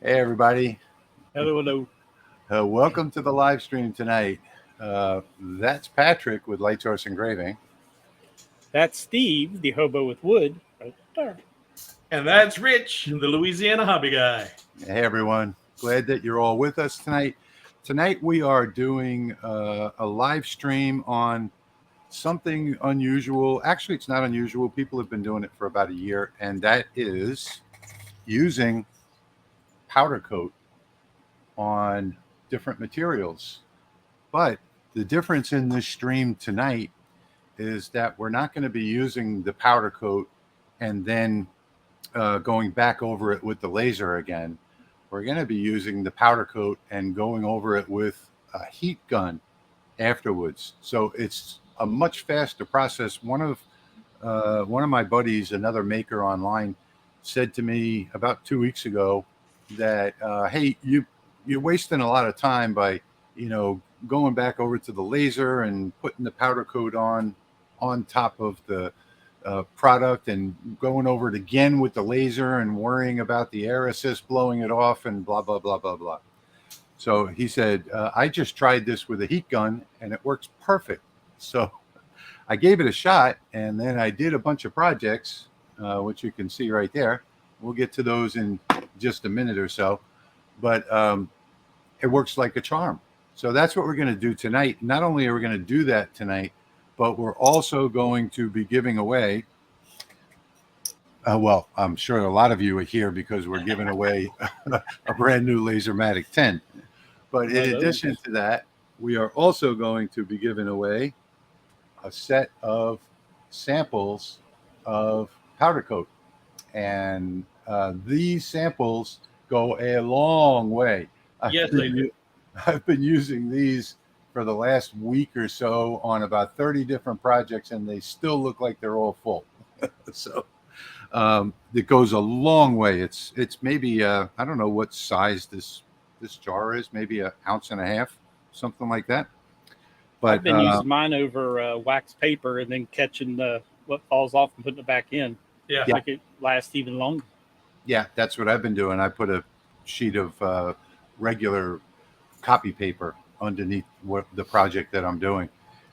Hey, everybody. Hello, hello. Welcome to the live stream tonight. That's Patrick with Light Source Engraving. That's Steve, the hobo with wood. Right there. And that's Rich, the Louisiana Hobby Guy. Hey, everyone. Glad that you're all with us tonight. Tonight, we are doing a live stream on something unusual. Actually, it's not unusual. People have been doing it for about a year, and that is using powder coat on different materials. But the difference in this stream tonight is that we're not going to be using the powder coat and then going back over it with the laser again. We're going to be using the powder coat and going over it with a heat gun afterwards. So it's a much faster process. One of my buddies, another maker online, said to me about 2 weeks ago that, hey, you're wasting a lot of time by, going back over to the laser and putting the powder coat on top of the product and going over it again with the laser and worrying about the air assist blowing it off and blah, blah, blah, blah, blah. So he said, I just tried this with a heat gun and it works perfect. So I gave it a shot, and then I did a bunch of projects, which you can see right there. We'll get to those in just a minute or so, but it works like a charm. So that's what we're going to do tonight. Not only are we going to do that tonight, but we're also going to be giving away, well, I'm sure a lot of you are here because we're giving away a brand new Lasermatic 10. But in addition to that, we are also going to be giving away a set of samples of powder coat. And these samples go a long way. Yes, they do. I've been using these for the last week or so on about 30 different projects, and they still look like they're all full. So it goes a long way. It's maybe I don't know what size this jar is, maybe 1.5 ounces, something like that. But I've been using mine over wax paper and then catching what falls off and putting it back in. Yeah. Make it last even longer. Yeah, that's what I've been doing. I put a sheet of regular copy paper underneath the project that I'm doing,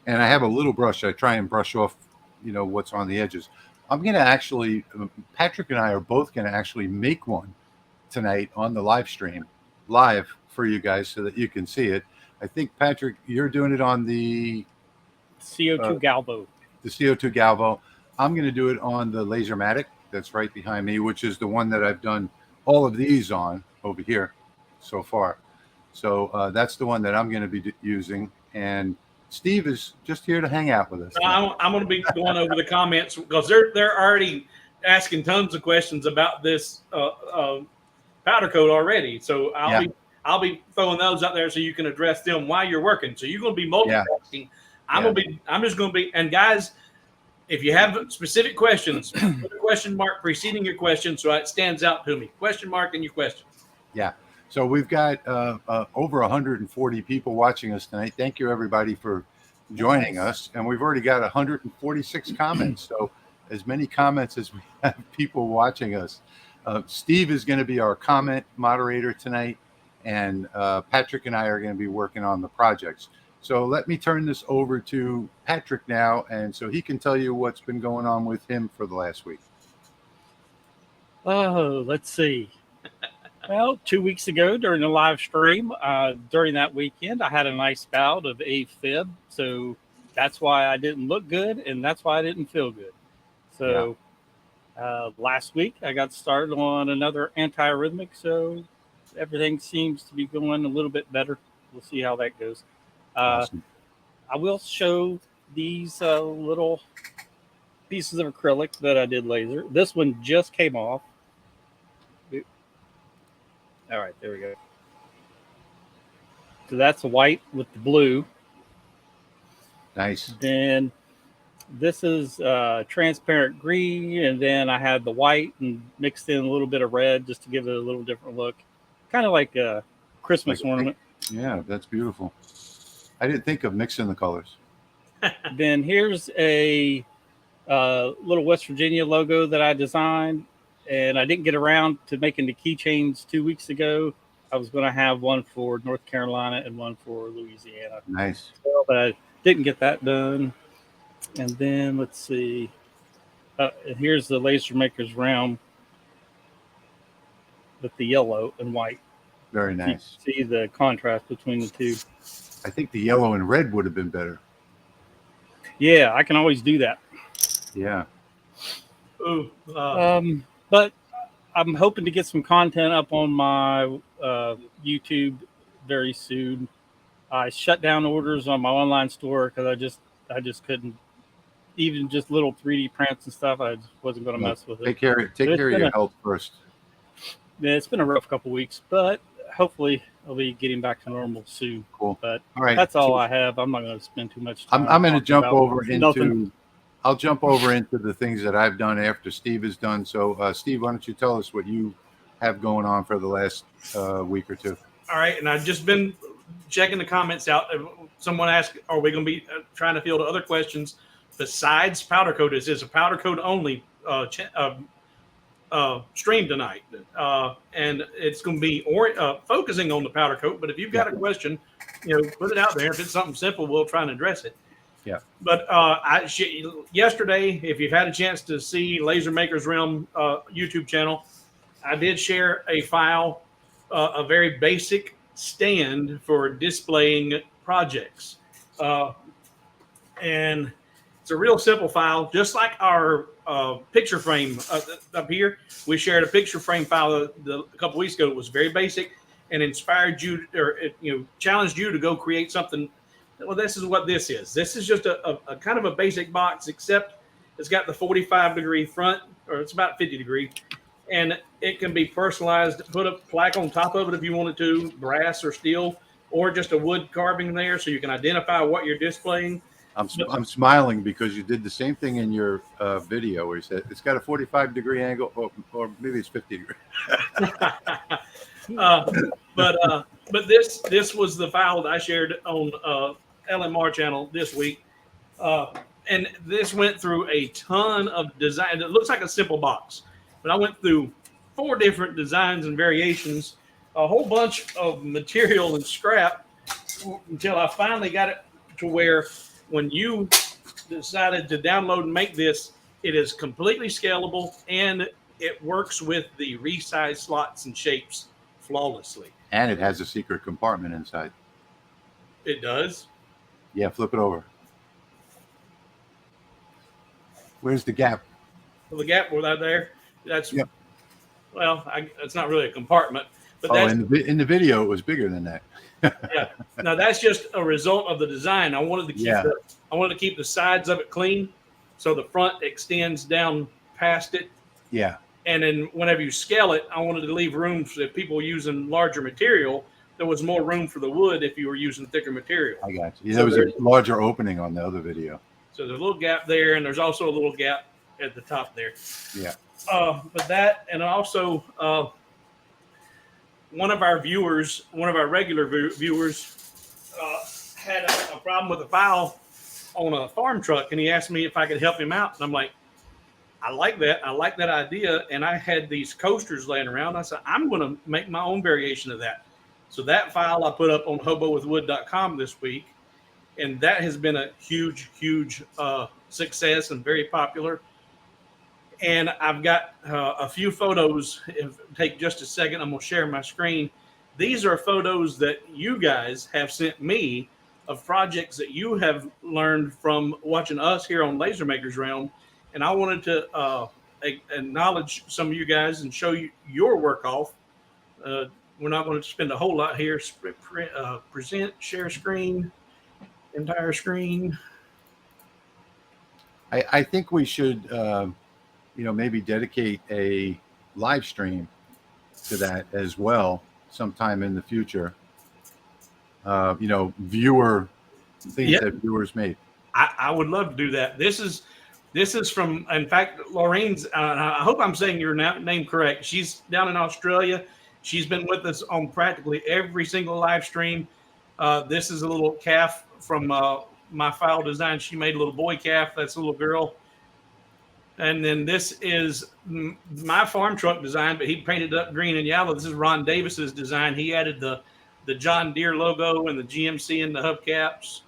and I have a little brush. I try and brush off, what's on the edges. I'm going to actually, Patrick and I are both going to actually make one tonight on the live stream, live for you guys so that you can see it. I think, Patrick, you're doing it on the CO2 Galvo. The CO2 Galvo. I'm going to do it on the Lasermatic that's right behind me, which is the one that I've done all of these on over here so far. So that's the one that I'm going to be using. And Steve is just here to hang out with us. I'm going to be going over the comments because they're already asking tons of questions about this powder coat already. So I'll be throwing those out there so you can address them while you're working. So you're going to be multitasking. I'm just going to be, and guys, if you have specific questions, put a question mark preceding your question so it stands out to me. Question mark in your question. Yeah. So we've got over 140 people watching us tonight. Thank you, everybody, for joining us. And we've already got 146 comments. So as many comments as we have people watching us. Steve is going to be our comment moderator tonight. And Patrick and I are going to be working on the projects. So let me turn this over to Patrick now, and so he can tell you what's been going on with him for the last week. Oh, let's see. Well, 2 weeks ago during the live stream, during that weekend, I had a nice bout of AFib. So that's why I didn't look good, and that's why I didn't feel good. So last week, I got started on another antiarrhythmic. So everything seems to be going a little bit better. We'll see how that goes. Awesome. I will show these little pieces of acrylic that I did laser. This one just came off. All right, there we go. So that's the white with the blue. Nice. Then this is transparent green, and then I had the white and mixed in a little bit of red just to give it a little different look. Kind of like a Christmas ornament. Yeah, that's beautiful. I didn't think of mixing the colors. Then here's a little West Virginia logo that I designed, and I didn't get around to making the keychains 2 weeks ago. I was going to have one for North Carolina and one for Louisiana. Nice. But I didn't get that done. And then let's see. Here's the Laser Maker's Realm with the yellow and white. Very nice. You see the contrast between the two. I think the yellow and red would have been better. Yeah, I can always do that. Yeah. Ooh, but I'm hoping to get some content up on my YouTube very soon. I shut down orders on my online store because I just couldn't, even just little 3D prints and stuff. I just wasn't going to mess with it. Take care of your health first. Yeah, it's been a rough couple weeks, but hopefully I'll be getting back to normal soon. Cool. But all right, that's all I have. I'm not going to spend too much time. I'm going to jump over into. Nothing. I'll jump over into the things that I've done after Steve is done. So, Steve, why don't you tell us what you have going on for the last week or two? All right, and I've just been checking the comments out. Someone asked, "Are we going to be trying to field other questions besides powder coat?" This is a powder coat only stream tonight, and it's going to be focusing on the powder coat. But if you've got a question, put it out there. If it's something simple, we'll try and address it. Yeah. But yesterday, if you've had a chance to see Laser Makers Realm YouTube channel, I did share a file, a very basic stand for displaying projects. And it's a real simple file, just like our picture frame up here. We shared a picture frame file a couple weeks ago. It was very basic and inspired you, or challenged you to go create something. Well, this is what this is. This is just a kind of a basic box, except it's got the 45-degree front, or it's about 50-degree, and it can be personalized. Put a plaque on top of it if you wanted to, brass or steel, or just a wood carving there, so you can identify what you're displaying. I'm smiling because you did the same thing in your video where you said it's got a 45-degree angle, or maybe it's 50 degree. But this was the file that I shared on LMR channel this week, and this went through a ton of design. It looks like a simple box, but I went through 4 different designs and variations, a whole bunch of material and scrap, until I finally got it to where when you decided to download and make this, it is completely scalable and it works with the resize slots and shapes flawlessly. And it has a secret compartment inside. It does? Yeah, flip it over. Where's the gap? Well, the gap was out there. That's, yep. Well, it's not really a compartment. But in the video, it was bigger than that. Yeah. Now that's just a result of the design. I wanted to keep the sides of it clean, so the front extends down past it. Yeah. And then whenever you scale it, I wanted to leave room for if people using larger material. There was more room for the wood if you were using thicker material. I got you. There was a larger opening on the other video. So there's a little gap there, and there's also a little gap at the top there. Yeah. But that, and also one of our regular viewers had a problem with a file on a farm truck, and he asked me if I could help him out. And I'm like, I like that. I like that idea. And I had these coasters laying around. I said, I'm going to make my own variation of that. So that file I put up on hobowithwood.com this week, and that has been a huge, huge success and very popular. And I've got a few photos. Take just a second. I'm going to share my screen. These are photos that you guys have sent me of projects that you have learned from watching us here on Laser Makers Realm. And I wanted to acknowledge some of you guys and show you your work off. We're not going to spend a whole lot here. Present, share screen, entire screen. I think we should, maybe dedicate a live stream to that as well sometime in the future. Viewer things that viewers made. I would love to do that. This is from, in fact, Lorraine's, I hope I'm saying your name correct. She's down in Australia. She's been with us on practically every single live stream. This is a little calf from my file design. She made a little boy calf. That's a little girl. And then this is my farm truck design, but he painted it up green and yellow. This is Ron Davis's design. He added the John Deere logo and the GMC and the hubcaps.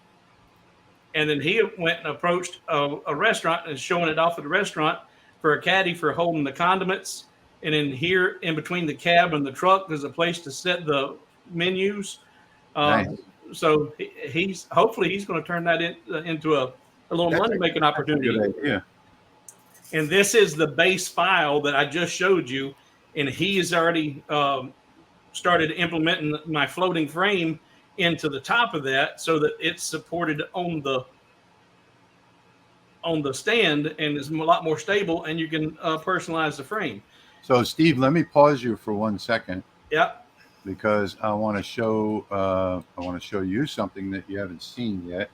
And then he went and approached a restaurant and is showing it off at the restaurant for a caddy for holding the condiments. And in here, in between the cab and the truck, there's a place to set the menus. Nice. So he's hopefully he's going to turn that into a little money-making opportunity. Good idea. And this is the base file that I just showed you. And he has already started implementing my floating frame into the top of that so that it's supported on the stand and is a lot more stable, and you can personalize the frame. So Steve, let me pause you for 1 second. Yeah. Because I want to show you something that you haven't seen yet.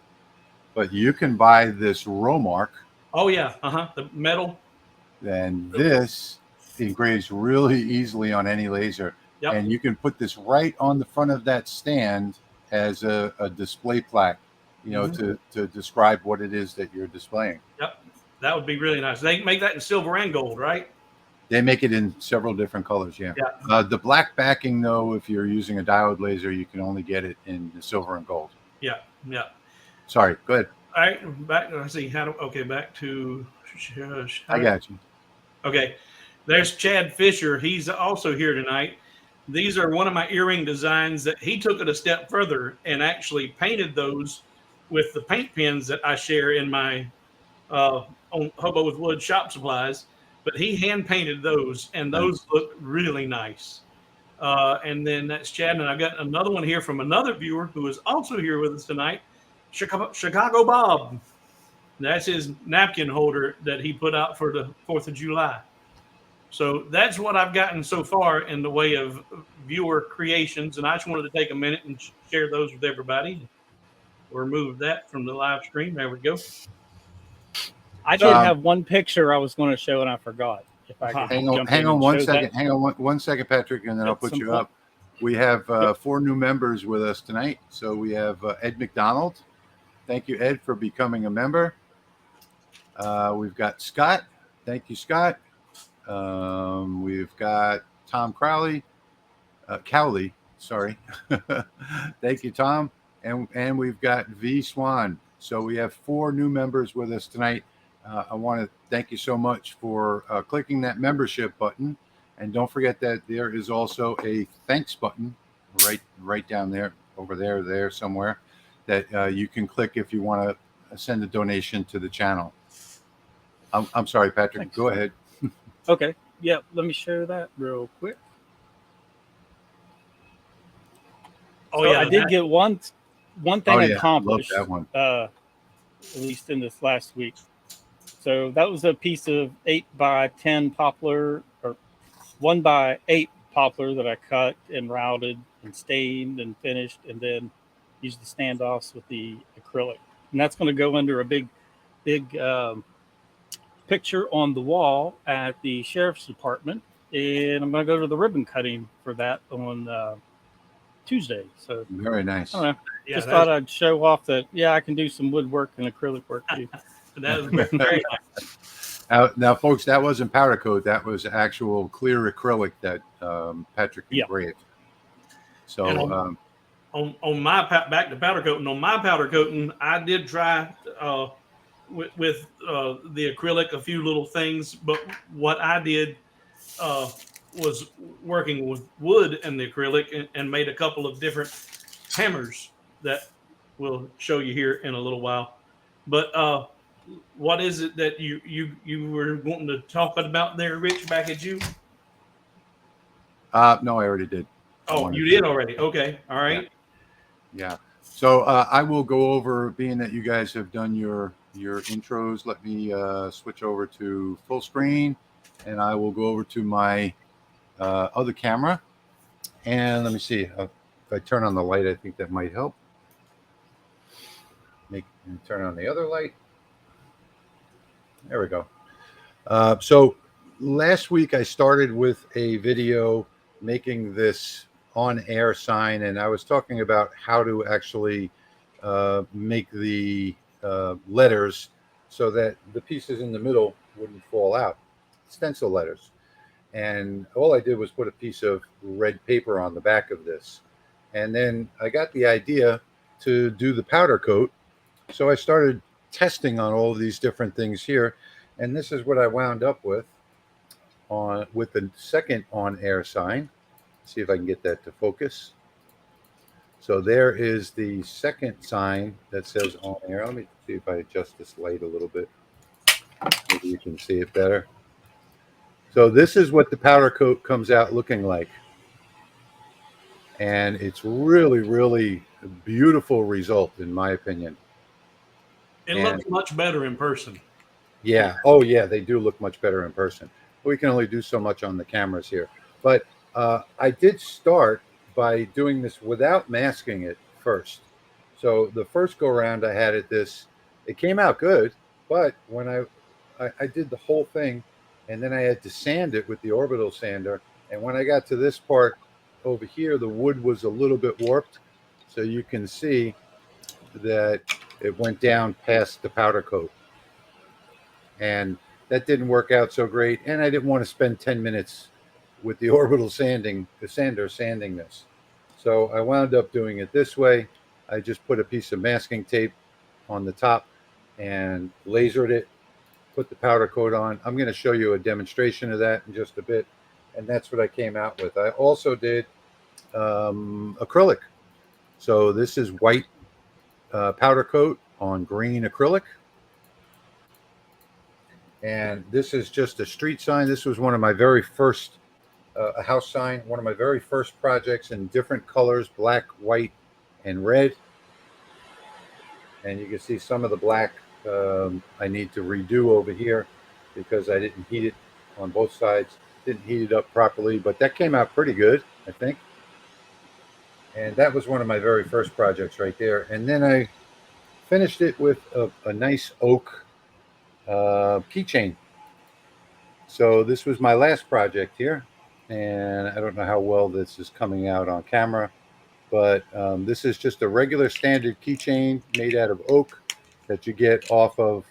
But you can buy this Romark. Oh yeah, the metal. And this engraves really easily on any laser. Yep. And you can put this right on the front of that stand as a display plaque, you know, to describe what it is that you're displaying. Yep, that would be really nice. They make that in silver and gold, right? They make it in several different colors, yeah. The black backing, though, if you're using a diode laser, you can only get it in the silver and gold. Yeah. Sorry, go ahead. All right, back. Let's see how. Back to. I got you. Okay, there's Chad Fisher. He's also here tonight. These are one of my earring designs that he took it a step further and actually painted those with the paint pens that I share in my on Hobo with Wood shop supplies. But he hand painted those, and those look really nice. And then that's Chad, and I got another one here from another viewer who is also here with us tonight, Chicago Bob. That's his napkin holder that he put out for the 4th of July. So that's what I've gotten so far in the way of viewer creations, and I just wanted to take a minute and share those with everybody. We'll remove that from the live stream. There we go. I did have one picture I was going to show, and I forgot. If I could hang on 1 second. Hang on one second, Patrick, and then I'll put you up. We have 4 new members with us tonight. So we have Ed McDonald. Thank you, Ed, for becoming a member. We've got Scott. Thank you, Scott. We've got Tom Cowley. Sorry. Thank you, Tom. And we've got V Swan. So we have 4 new members with us tonight. I want to thank you so much for clicking that membership button. And don't forget that there is also a thanks button right down there, over there somewhere, that you can click if you want to send a donation to the channel. I'm sorry, Patrick. Thanks. Go ahead. Okay. Yeah, let me share that real quick. Oh, yeah. I did get one thing accomplished. Love that one. At least in this last week. So that was a piece of 8x10 poplar, or 1x8 poplar that I cut and routed and stained and finished, and then used the standoffs with the acrylic. And that's going to go under a big picture on the wall at the sheriff's department. And I'm going to go to the ribbon cutting for that on Tuesday. So very nice. I don't know. Just thought I'd show off that, I can do some woodwork and acrylic work too. That was very nice. Now, folks, that wasn't powder coat. That was actual clear acrylic that Patrick engraved. So on my back to powder coating, on my powder coating, I did try with the acrylic a few little things, but what I did was working with wood and the acrylic and made a couple of different hammers that we'll show you here in a little while. But what is it that you were wanting to talk about there, Rich, back at you? No, I already did. Oh, you did already? Okay. All right. Yeah. So I will go over, being that you guys have done your intros, let me switch over to full screen, and I will go over to my other camera. And let me see. If I turn on the light, I think that might help. Turn on the other light. There we go. So last week I started with a video making this on-air sign, and I was talking about how to actually make the letters so that the pieces in the middle wouldn't fall out. Stencil letters. And all I did was put a piece of red paper on the back of this. And then I got the idea to do the powder coat. So I started testing on all of these different things here. And this is what I wound up with the second on-air sign. See if I can get that to focus. So there is the second sign that says on air. Let me see if I adjust this light a little bit. Maybe you can see it better. So this is what the powder coat comes out looking like. And it's really, really a beautiful result, in my opinion. It looks much better in person. Yeah. Oh, yeah. They do look much better in person. We can only do so much on the cameras here. But I did start by doing this without masking it first. So the first go around I had at this, it came out good. But when I did the whole thing, and then I had to sand it with the orbital sander. And when I got to this part over here, the wood was a little bit warped. So you can see that it went down past the powder coat. And that didn't work out so great. And I didn't want to spend 10 minutes with the orbital sander sanding this. So I wound up doing it this way. I just put a piece of masking tape on the top and lasered it, put the powder coat on. I'm going to show you a demonstration of that in just a bit. And that's what I came out with. I also did acrylic. So this is white powder coat on green acrylic. And this is just a street sign. This was one of my very first, a house sign, one of my very first projects in different colors, black, white, and red. And you can see some of the black I need to redo over here because I didn't heat it on both sides. Didn't heat it up properly, but that came out pretty good, I think. And that was one of my very first projects right there. And then I finished it with a nice oak keychain. So this was my last project here, and I don't know how well this is coming out on camera, but this is just a regular standard keychain made out of oak that you get off of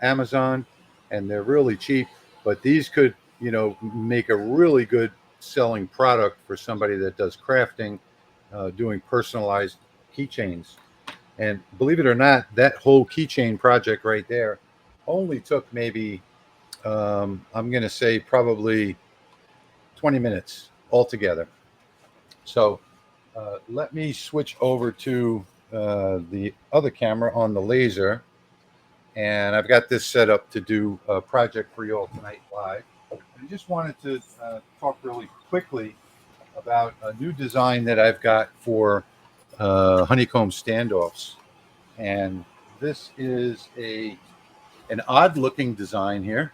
Amazon, and they're really cheap, but these could, you know, make a really good selling product for somebody that does crafting, doing personalized keychains. And believe it or not, that whole keychain project right there only took maybe, I'm going to say probably 20 minutes altogether. So let me switch over to the other camera on the laser. And I've got this set up to do a project for you all tonight live. I just wanted to talk really quickly about a new design that I've got for honeycomb standoffs. And this is an odd looking design here.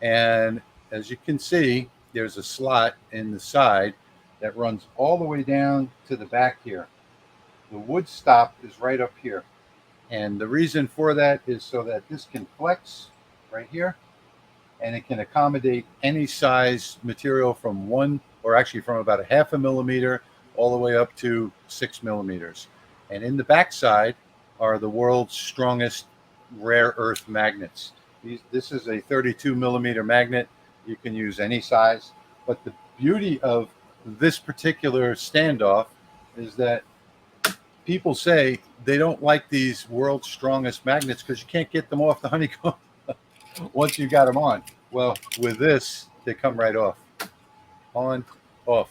And as you can see, there's a slot in the side that runs all the way down to the back here. The wood stop is right up here. And the reason for that is so that this can flex right here, and it can accommodate any size material from from about a 0.5 millimeter all the way up to 6 millimeters. And in the backside are the world's strongest rare earth magnets. This is a 32 millimeter magnet. You can use any size, but the beauty of this particular standoff is that people say they don't like these world's strongest magnets because you can't get them off the honeycomb once you got them on. Well, with this, they come right off. On, off.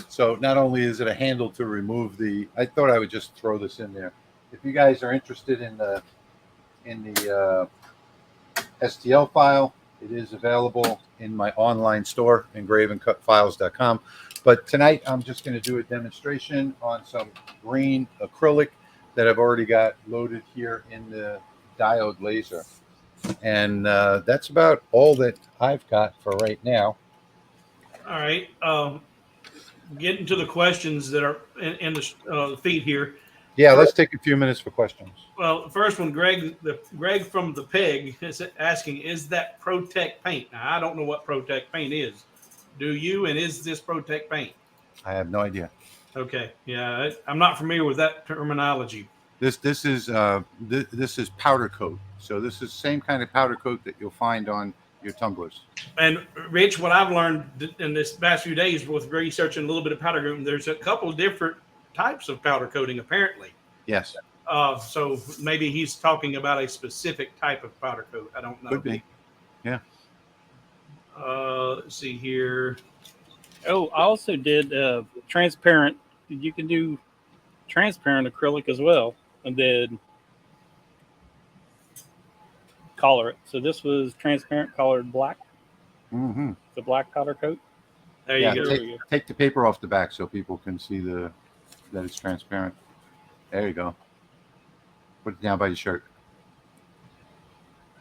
So not only is it a handle to remove I thought I would just throw this in there. If you guys are interested in the STL file, it is available in my online store, engravingcutfiles.com. But tonight I'm just going to do a demonstration on some green acrylic that I've already got loaded here in the diode laser. And that's about all that I've got for right now. All right. Getting to the questions that are in the feed here. Yeah, let's take a few minutes for questions. Well, the first one, Greg from the Peg is asking, is that Trotec paint? Now, I don't know what Trotec paint is. Do you? And is this Trotec paint? I have no idea. Okay. Yeah, I'm not familiar with that terminology. This is powder coat. So this is the same kind of powder coat that you'll find on your tumblers. And Rich, what I've learned in this past few days with researching a little bit of powder coating, there's a couple of different types of powder coating apparently. Yes. So maybe he's talking about a specific type of powder coat. I don't know. Could be. Yeah. Let's see here. Oh, I also did transparent. You can do transparent acrylic as well, and then color it. So this was transparent colored black. Mm-hmm. The black powder coat. There you go. Take the paper off the back so people can see that it's transparent. There you go. Put it down by your shirt.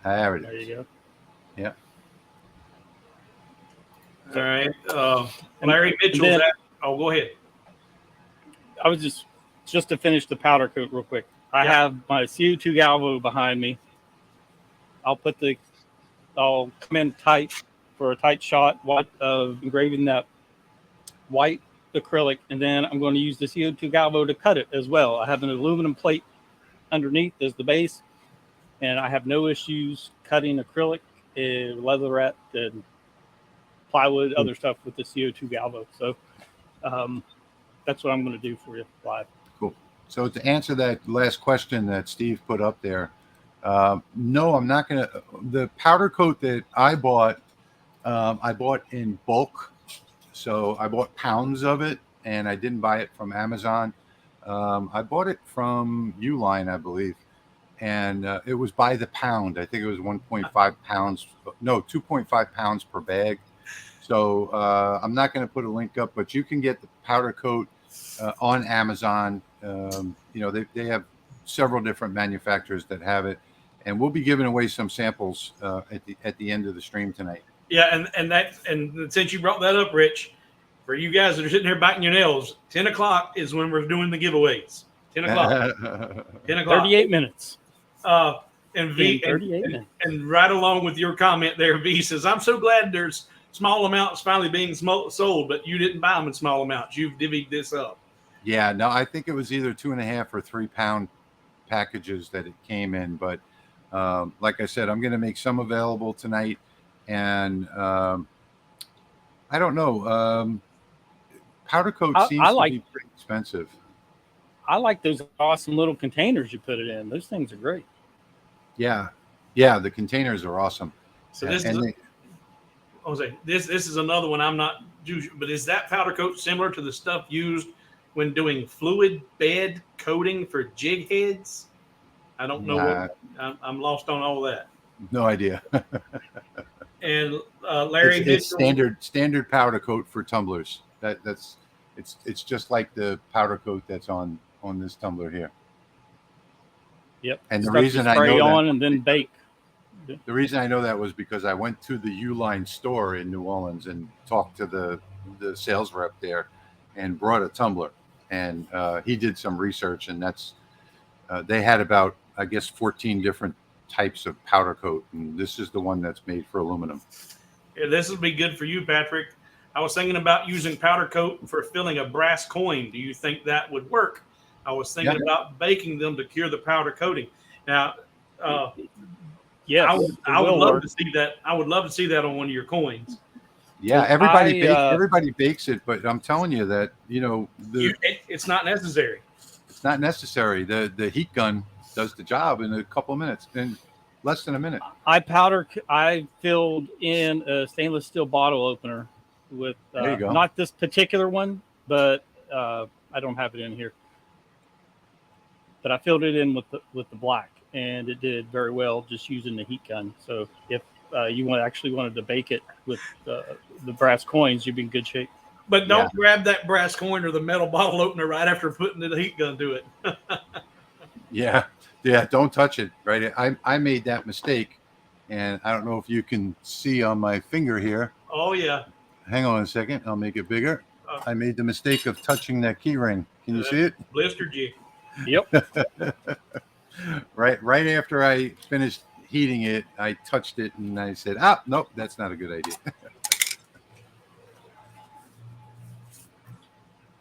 There it is. There you go. Yeah. All right. Larry Mitchell's go ahead. I was just to finish the powder coat real quick. I have my CO2 Galvo behind me. I'll come in tight for a tight shot of engraving that white acrylic, and then I'm going to use the CO2 Galvo to cut it as well. I have an aluminum plate underneath as the base, and I have no issues cutting acrylic, leatherette, and plywood, other stuff with the CO2 Galvo. So that's what I'm going to do for you live. Cool. So to answer that last question that Steve put up there, no, I'm not going to. The powder coat that I bought in bulk. So I bought pounds of it, and I didn't buy it from Amazon. I bought it from Uline, I believe, and it was by the pound. I think it was 1.5 pounds. No, 2.5 pounds per bag. So I'm not going to put a link up, but you can get the powder coat on Amazon. They have several different manufacturers that have it, and we'll be giving away some samples at the end of the stream tonight. Yeah, and since you brought that up, Rich, for you guys that are sitting here biting your nails, 10 o'clock is when we're doing the giveaways. 10 o'clock. 10 o'clock. 38 minutes. And V, 38 minutes. And right along with your comment there, V says, I'm so glad there's small amounts finally being sold, but you didn't buy them in small amounts. You've divvied this up. Yeah, no, I think it was either 2.5 or 3 pound packages that it came in. But like I said, I'm going to make some available tonight. And I don't know. Powder coat seems to be pretty expensive. I like those awesome little containers you put it in. Those things are great. Yeah, the containers are awesome. So this is another one I'm not usually, but is that powder coat similar to the stuff used when doing fluid bed coating for jig heads? I don't know. I'm lost on all that. No idea. And Larry, it's standard powder coat for tumblers. It's just like the powder coat that's on this tumbler here. Yep. And the reason I know on and then bake. The reason I know that was because I went to the Uline store in New Orleans and talked to the sales rep there, and brought a tumbler, and he did some research, and that's they had about, I guess, 14 different types of powder coat, and this is the one that's made for aluminum. Yeah, this will be good for you, Patrick. I was thinking about using powder coat for filling a brass coin. Do you think that would work? I was thinking about baking them to cure the powder coating. Now, yes, I would love to see that. I would love to see that on one of your coins. Yeah, everybody bakes it, but I'm telling you that it's not necessary. It's not necessary. The heat gun does the job in a couple of minutes, in less than a minute. I filled in a stainless steel bottle opener with there you go. Not this particular one, but I don't have it in here. But I filled it in with the black, and it did very well just using the heat gun. So if you wanted to bake it with the brass coins, you'd be in good shape. But don't grab that brass coin or the metal bottle opener right after putting the heat gun to it. Yeah, don't touch it. Right, I made that mistake, and I don't know if you can see on my finger here. Oh yeah. Hang on a second, I'll make it bigger. I made the mistake of touching that key ring. Can you see it? Blistered you. Yep. Right after I finished heating it, I touched it and I said, nope, that's not a good idea.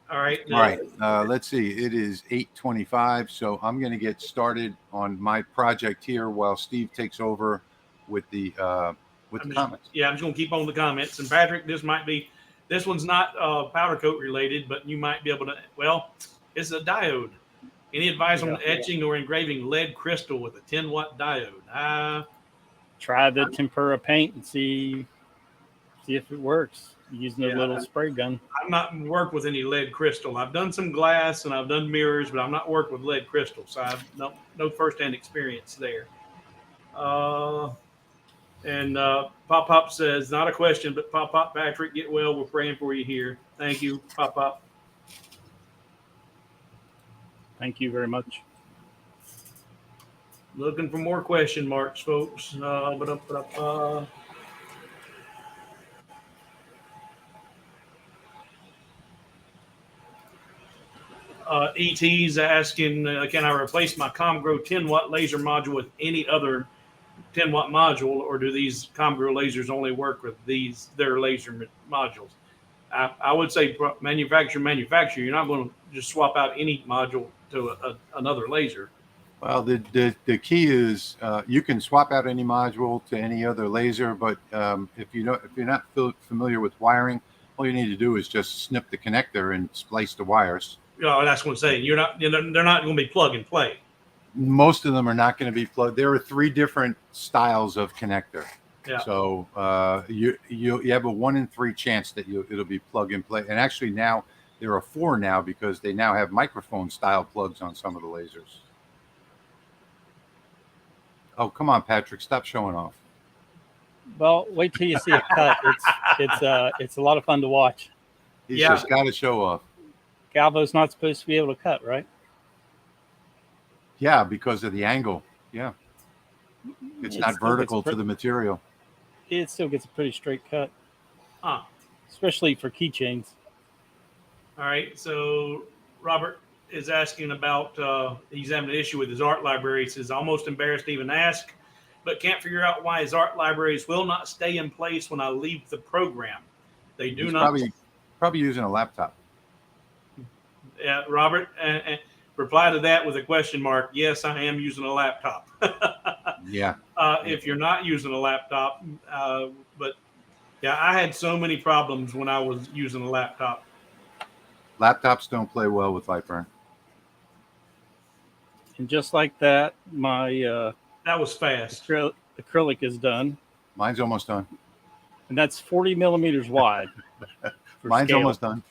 All right. All right. Let's see. It is 8:25, so I'm going to get started on my project here while Steve takes over with the comments. Yeah, I'm just going to keep on the comments. And Patrick, this one's not powder coat related, but you might be able to. Well, it's a diode. Any advice on etching or engraving lead crystal with a 10-watt diode? Try the tempera paint and see if it works using a little spray gun. I've not worked with any lead crystal. I've done some glass and I've done mirrors, but I've not worked with lead crystal, so I've no firsthand experience there. And Pop Pop says, not a question, but Pop Pop, Patrick, get well. We're praying for you here. Thank you, Pop Pop. Thank you very much. Looking for more question marks, folks. ET's asking, can I replace my comgrow 10-watt laser module with any other 10-watt module, or do these comgrow lasers only work with their laser modules? I would say manufacturer. You're not going to just swap out any module to another laser. Well, the key is you can swap out any module to any other laser, but if you're not familiar with wiring, all you need to do is just snip the connector and splice the wires. That's what I'm saying. They're not going to be plug and play. Most of them are not going to be plugged. There are 3 different styles of connector. Yeah. So you have a 1 in 3 chance that it'll be plug and play. And actually now there are 4 now because they now have microphone style plugs on some of the lasers. Oh, come on, Patrick, stop showing off. Well, wait till you see a cut. It's a lot of fun to watch. He's just got to show off. Galvo's not supposed to be able to cut, right? Yeah, because of the angle. Yeah. It's not vertical to the material. It still gets a pretty straight cut. Huh. Especially for keychains. All right. So Robert is asking about, he's having an issue with his art library. He says, almost embarrassed to even ask, but can't figure out why his art libraries will not stay in place when I leave the program. They do not. Probably using a laptop. Yeah, Robert, reply to that with a question mark. Yes, I am using a laptop. Yeah. If you're not using a laptop, but yeah, I had so many problems when I was using a laptop. Laptops don't play well with LightBurn. And just like that, my that was fast. Acrylic is done. Mine's almost done. And that's 40 millimeters wide. Mine's scale. almost done.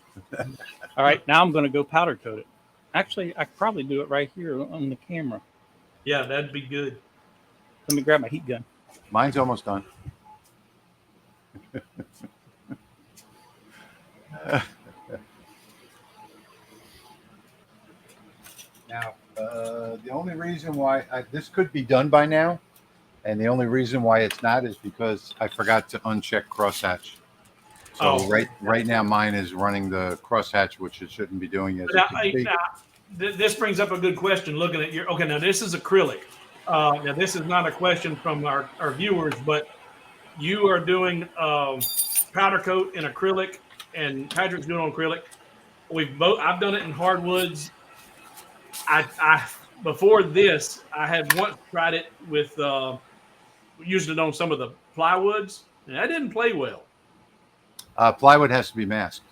All right, now I'm going to go powder coat it. Actually, I could probably do it right here on the camera. Yeah, that'd be good. Let me grab my heat gun. Mine's almost done. Now, the only reason why this could be done by now, and the only reason why it's not is because I forgot to uncheck crosshatch. So right now mine is running the crosshatch, which it shouldn't be doing yet. This brings up a good question. Looking at your now this is acrylic. Now this is not a question from our viewers, but you are doing powder coat in acrylic, and Patrick's doing on acrylic. I've done it in hardwoods. I before this I had once tried it with used it on some of the plywoods, and that didn't play well. Plywood has to be masked.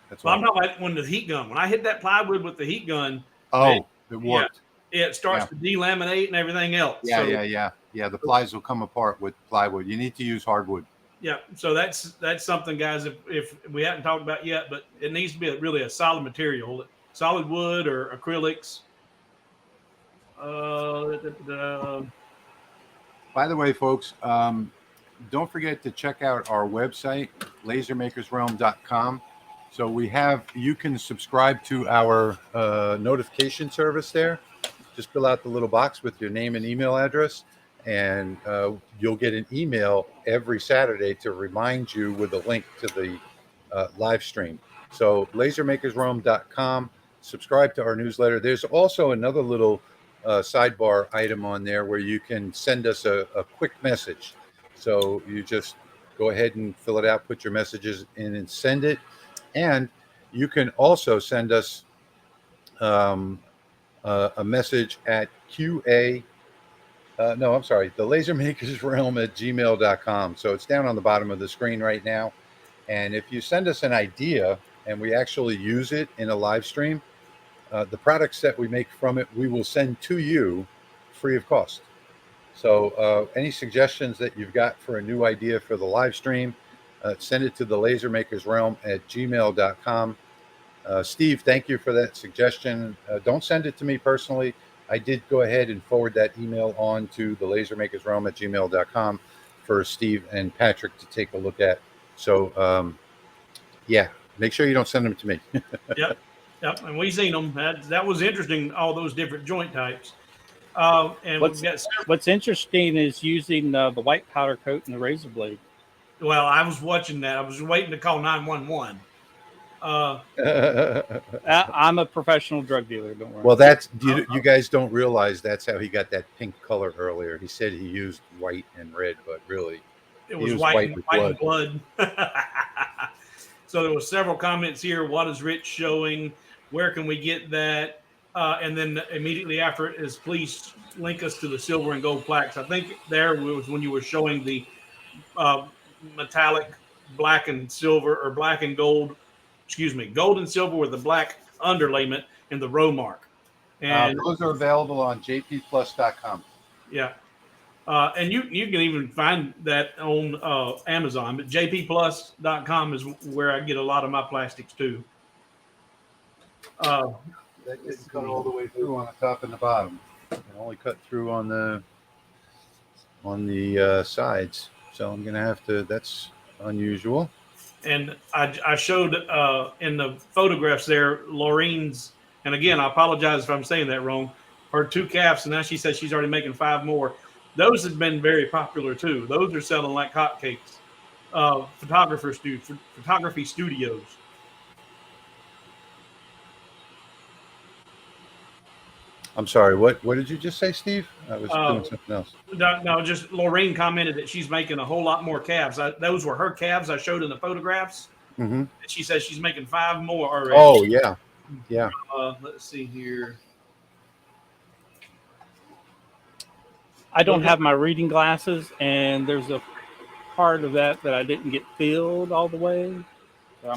That's I'm talking about when the heat gun. When I hit that plywood with the heat gun, it worked. Yeah, it starts to delaminate and everything else. Yeah. The plies will come apart with plywood. You need to use hardwood. Yeah, so that's something, guys. If we haven't talked about yet, but it needs to be really a solid material, solid wood or acrylics. By the way, folks, don't forget to check out our website, lasermakersrealm.com. So you can subscribe to our notification service there. Just fill out the little box with your name and email address, and you'll get an email every Saturday to remind you with a link to the live stream. So lasermakersrealm.com, subscribe to our newsletter. There's also another little sidebar item on there where you can send us a quick message. So you just go ahead and fill it out, put your messages in and send it. And You can also send us a message at thelasermakersrealm@gmail.com. So it's down on the bottom of the screen right now. And if you send us an idea and we actually use it in a live stream, the products that we make from it, we will send to you free of cost. So any suggestions that you've got for a new idea for the live stream, send it to thelasermakersrealm@gmail.com. Steve, thank you for that suggestion. Don't send it to me personally. I did go ahead and forward that email on to thelasermakersrealm@gmail.com for Steve and Patrick to take a look at. So, yeah, make sure you don't send them to me. Yep. And we seen them. That was interesting, all those different joint types. And we've got What's interesting is using the white powder coat and the razor blade. well, I was watching that. I was waiting to call 911. I'm a professional drug dealer. Don't worry. Well, that's you guys don't realize that's how he got that pink color earlier. He said he used white and red, but really it was used white with and blood. So there was several comments here. What is Rich showing? Where can we get that? And then immediately after it is, please link us to the silver and gold plaques. I think there was when you were showing the metallic black and silver, or black and gold, gold and silver with the black underlayment and the row mark. And those are available on jpplus.com. Yeah. And you can even find that on Amazon, but jpplus.com is where I get a lot of my plastics too. That didn't cut all the way through on the top and the bottom. It only cut through on the sides. So I'm gonna have to. That's unusual. And I showed in the photographs there, Laureen's, and again, I apologize if I'm saying that wrong, her 2 calves, and now she says she's already making 5 more. Those have been very popular too. Those are selling like hotcakes. Photography studios. I'm sorry. What did you just say, Steve? I was doing something else. No, just Laureen commented that she's making a whole lot more calves. Those were her calves I showed in the photographs. Mm-hmm. She says she's making 5 more already. Oh yeah, yeah. Let's see here. I don't have my reading glasses, and there's a part of that I didn't get filled all the way.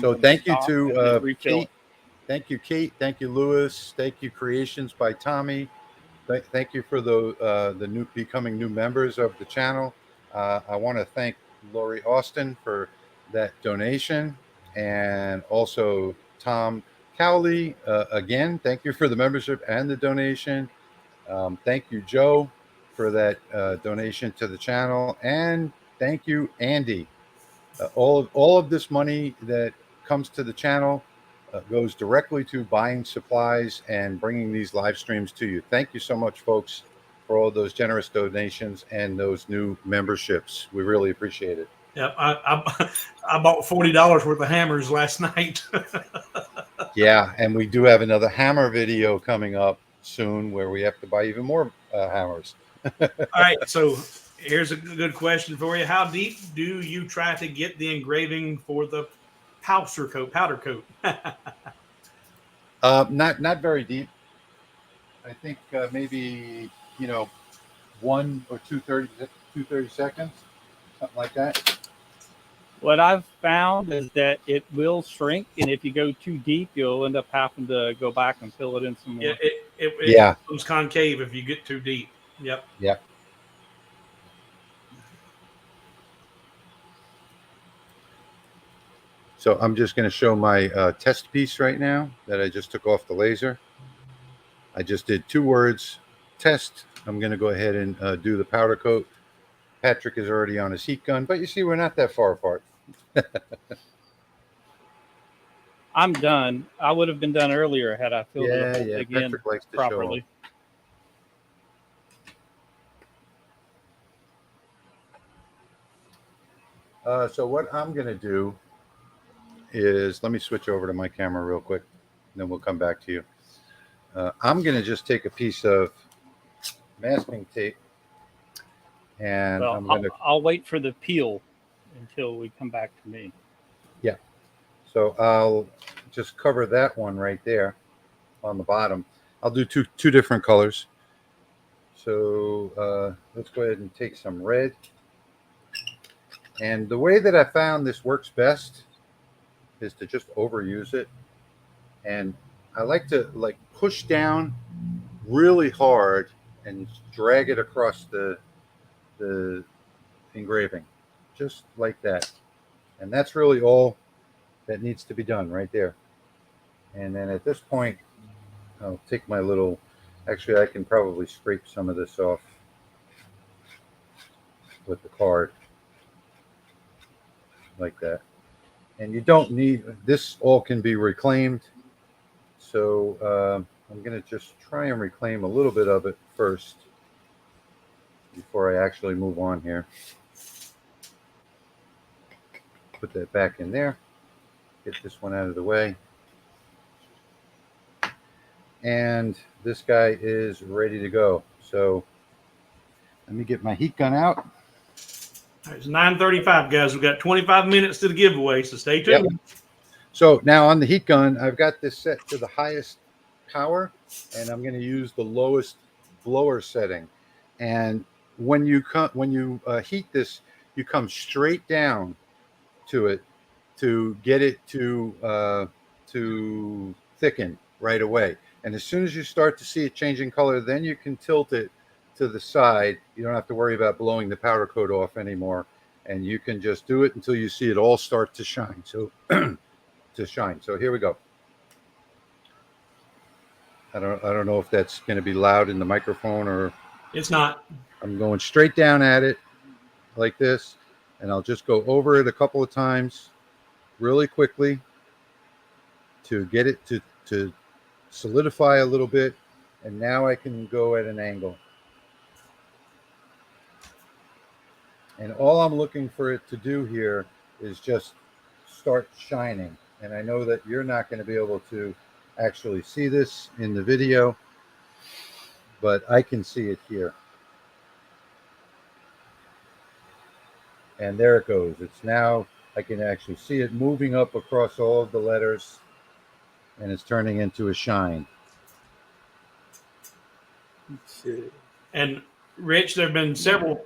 So thank you to Kate. Thank you, Kate. Thank you, Lewis. Thank you, Creations by Tommy. Thank you for the becoming new members of the channel. I want to thank Lori Austin for that donation, and also Tom Cowley. Again, thank you for the membership and the donation. Thank you, Joe, for that donation to the channel, and thank you, Andy. All of this money that comes to the channel goes directly to buying supplies and bringing these live streams to you. Thank you so much, folks, for all those generous donations and those new memberships. We really appreciate it. Yeah, I bought $40 worth of hammers last night. Yeah, and we do have another hammer video coming up soon where we have to buy even more hammers. All right, so here's a good question for you. How deep do you try to get the engraving for the powder coat? Not very deep. I think maybe 1 or 230 seconds, something like that. What I've found is that it will shrink, and if you go too deep, you'll end up having to go back and fill it in some more. It becomes concave if you get too deep. Yep. Yeah. So I'm just going to show my test piece right now that I just took off the laser. I just did 2 words, test. I'm going to go ahead and do the powder coat. Patrick is already on his heat gun, but you see we're not that far apart. I'm done. I would have been done earlier had I filled it again Patrick likes to properly. So what I'm going to do is, let me switch over to my camera real quick, and then we'll come back to you. I'm going to just take a piece of masking tape, and I'll wait for the peel until we come back to me. Yeah. So I'll just cover that one right there on the bottom. I'll do two different colors. So let's go ahead and take some red. And the way that I found this works best is to just overuse it. And I like to push down really hard and drag it across the engraving, just like that. And that's really all that needs to be done right there. And then at this point, I'll take my little, actually I can probably scrape some of this off with the card. Like that. And you don't need, this all can be reclaimed. So I'm going to just try and reclaim a little bit of it first before I actually move on here. Put that back in there. Get this one out of the way. And this guy is ready to go. So let me get my heat gun out. It's 9:35, guys. We've got 25 minutes to the giveaway, so stay tuned. Yep. So now on the heat gun, I've got this set to the highest power, and I'm going to use the lowest blower setting. And when you heat this, you come straight down to it to get it to thicken right away. And as soon as you start to see it changing color, then you can tilt it to the side. You don't have to worry about blowing the powder coat off anymore, and you can just do it until you see it all start to shine. So So here we go. I don't know if that's going to be loud in the microphone or it's not. I'm going straight down at it like this, and I'll just go over it a couple of times really quickly to get it to solidify a little bit, and now I can go at an angle. And all I'm looking for it to do here is just start shining. And I know that you're not going to be able to actually see this in the video, but I can see it here. And there it goes. It's now, I can actually see it moving up across all of the letters, and it's turning into a shine. Let's see. And Rich, there have been several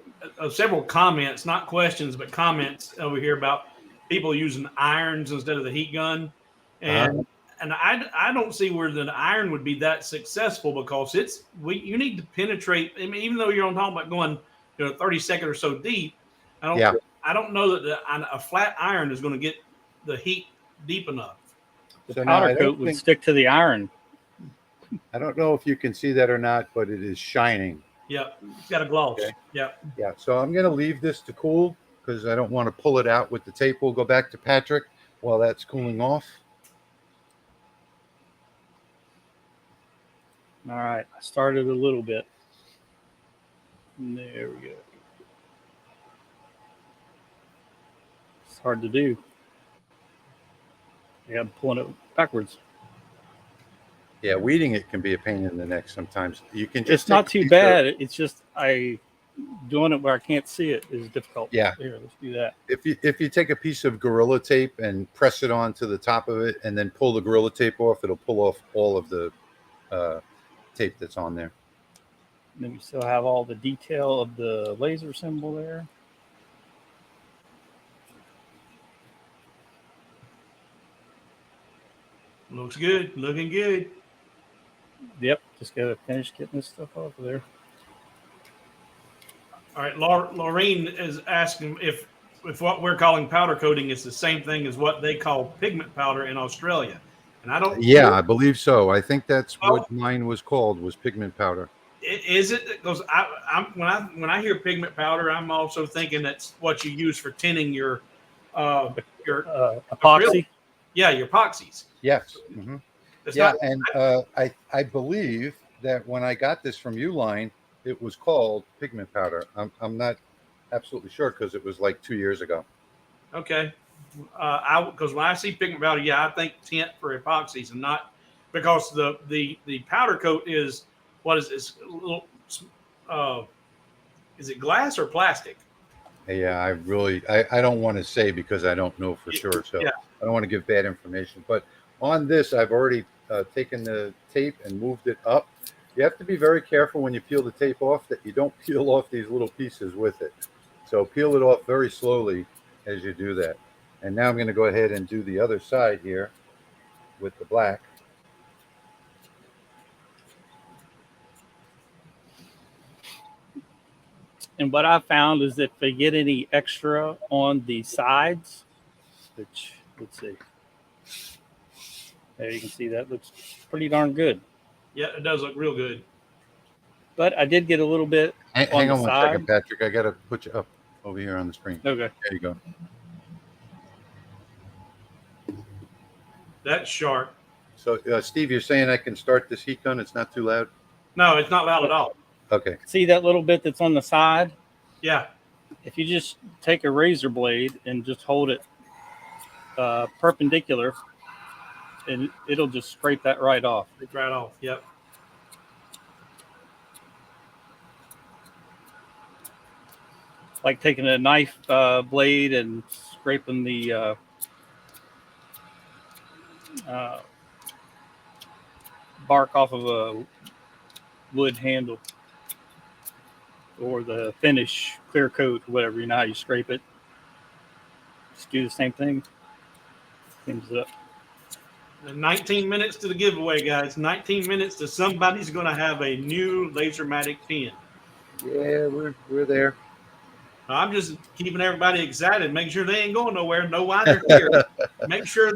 comments, not questions, but comments over here about people using irons instead of the heat gun. And I don't see where the iron would be that successful, because you need to penetrate. I mean, even though you're on talking about going 30 seconds or so deep, I don't know that a flat iron is going to get the heat deep enough. The powder coat would stick to the iron. I don't know if you can see that or not, but it is shining. Yeah, it's got a gloss. Okay. Yeah. Yeah, so I'm going to leave this to cool because I don't want to pull it out with the tape. We'll go back to Patrick while that's cooling off. All right, I started a little bit. There we go. It's hard to do. Yeah, I'm pulling it backwards. Yeah, weeding it can be a pain in the neck sometimes. You can just it's not too bad. It's just doing it where I can't see it is difficult. Yeah. Here, let's do that. If you take a piece of Gorilla Tape and press it onto the top of it and then pull the Gorilla Tape off, it'll pull off all of the tape that's on there. And then we still have all the detail of the laser symbol there. Looks good. Looking good. Yep, just got to finish getting this stuff off of there. All right, Laureen is asking if what we're calling powder coating is the same thing as what they call pigment powder in Australia. And I don't. Yeah, I believe so. I think that's what mine was called, was pigment powder. Is it? Because when I hear pigment powder, I'm also thinking that's what you use for tinning your epoxy. Acrylic. Yeah, your epoxies. Yes. Mm-hmm. I believe that when I got this from Uline, it was called pigment powder. I'm not absolutely sure because it was like 2 years ago. Okay. Because when I see pigment powder, I think tint for epoxies, and not because the powder coat is what is this little? Is it glass or plastic? Yeah, I don't want to say because I don't know for sure. So I don't want to give bad information. But On this, I've already taken the tape and moved it up. You have to be very careful when you peel the tape off that you don't peel off these little pieces with it. So peel it off very slowly as you do that. And now I'm going to go ahead and do the other side here with the black. And what I found is if they get any extra on the sides, which, let's see. There you can see that looks pretty darn good. Yeah, it does look real good. But I did get a little bit Hang on one side. second, Patrick. I got to put you up over here on the screen. Okay. There you go. That's sharp. So, Steve, you're saying I can start this heat gun? It's not too loud? No, it's not loud at all. Okay. See that little bit that's on the side? Yeah. If you just take a razor blade and just hold it perpendicular, and it'll just scrape that right off. It's right off. Yep. Like taking a knife blade and scraping the bark off of a wood handle, or the finish clear coat, whatever, you know how you scrape it. Just do the same thing. Cleans it up. And 19 minutes to the giveaway, guys. 19 minutes to somebody's going to have a new Lasermatic pen. Yeah, we're there. I'm just keeping everybody excited. Make sure they ain't going nowhere. Know why they're here. Make sure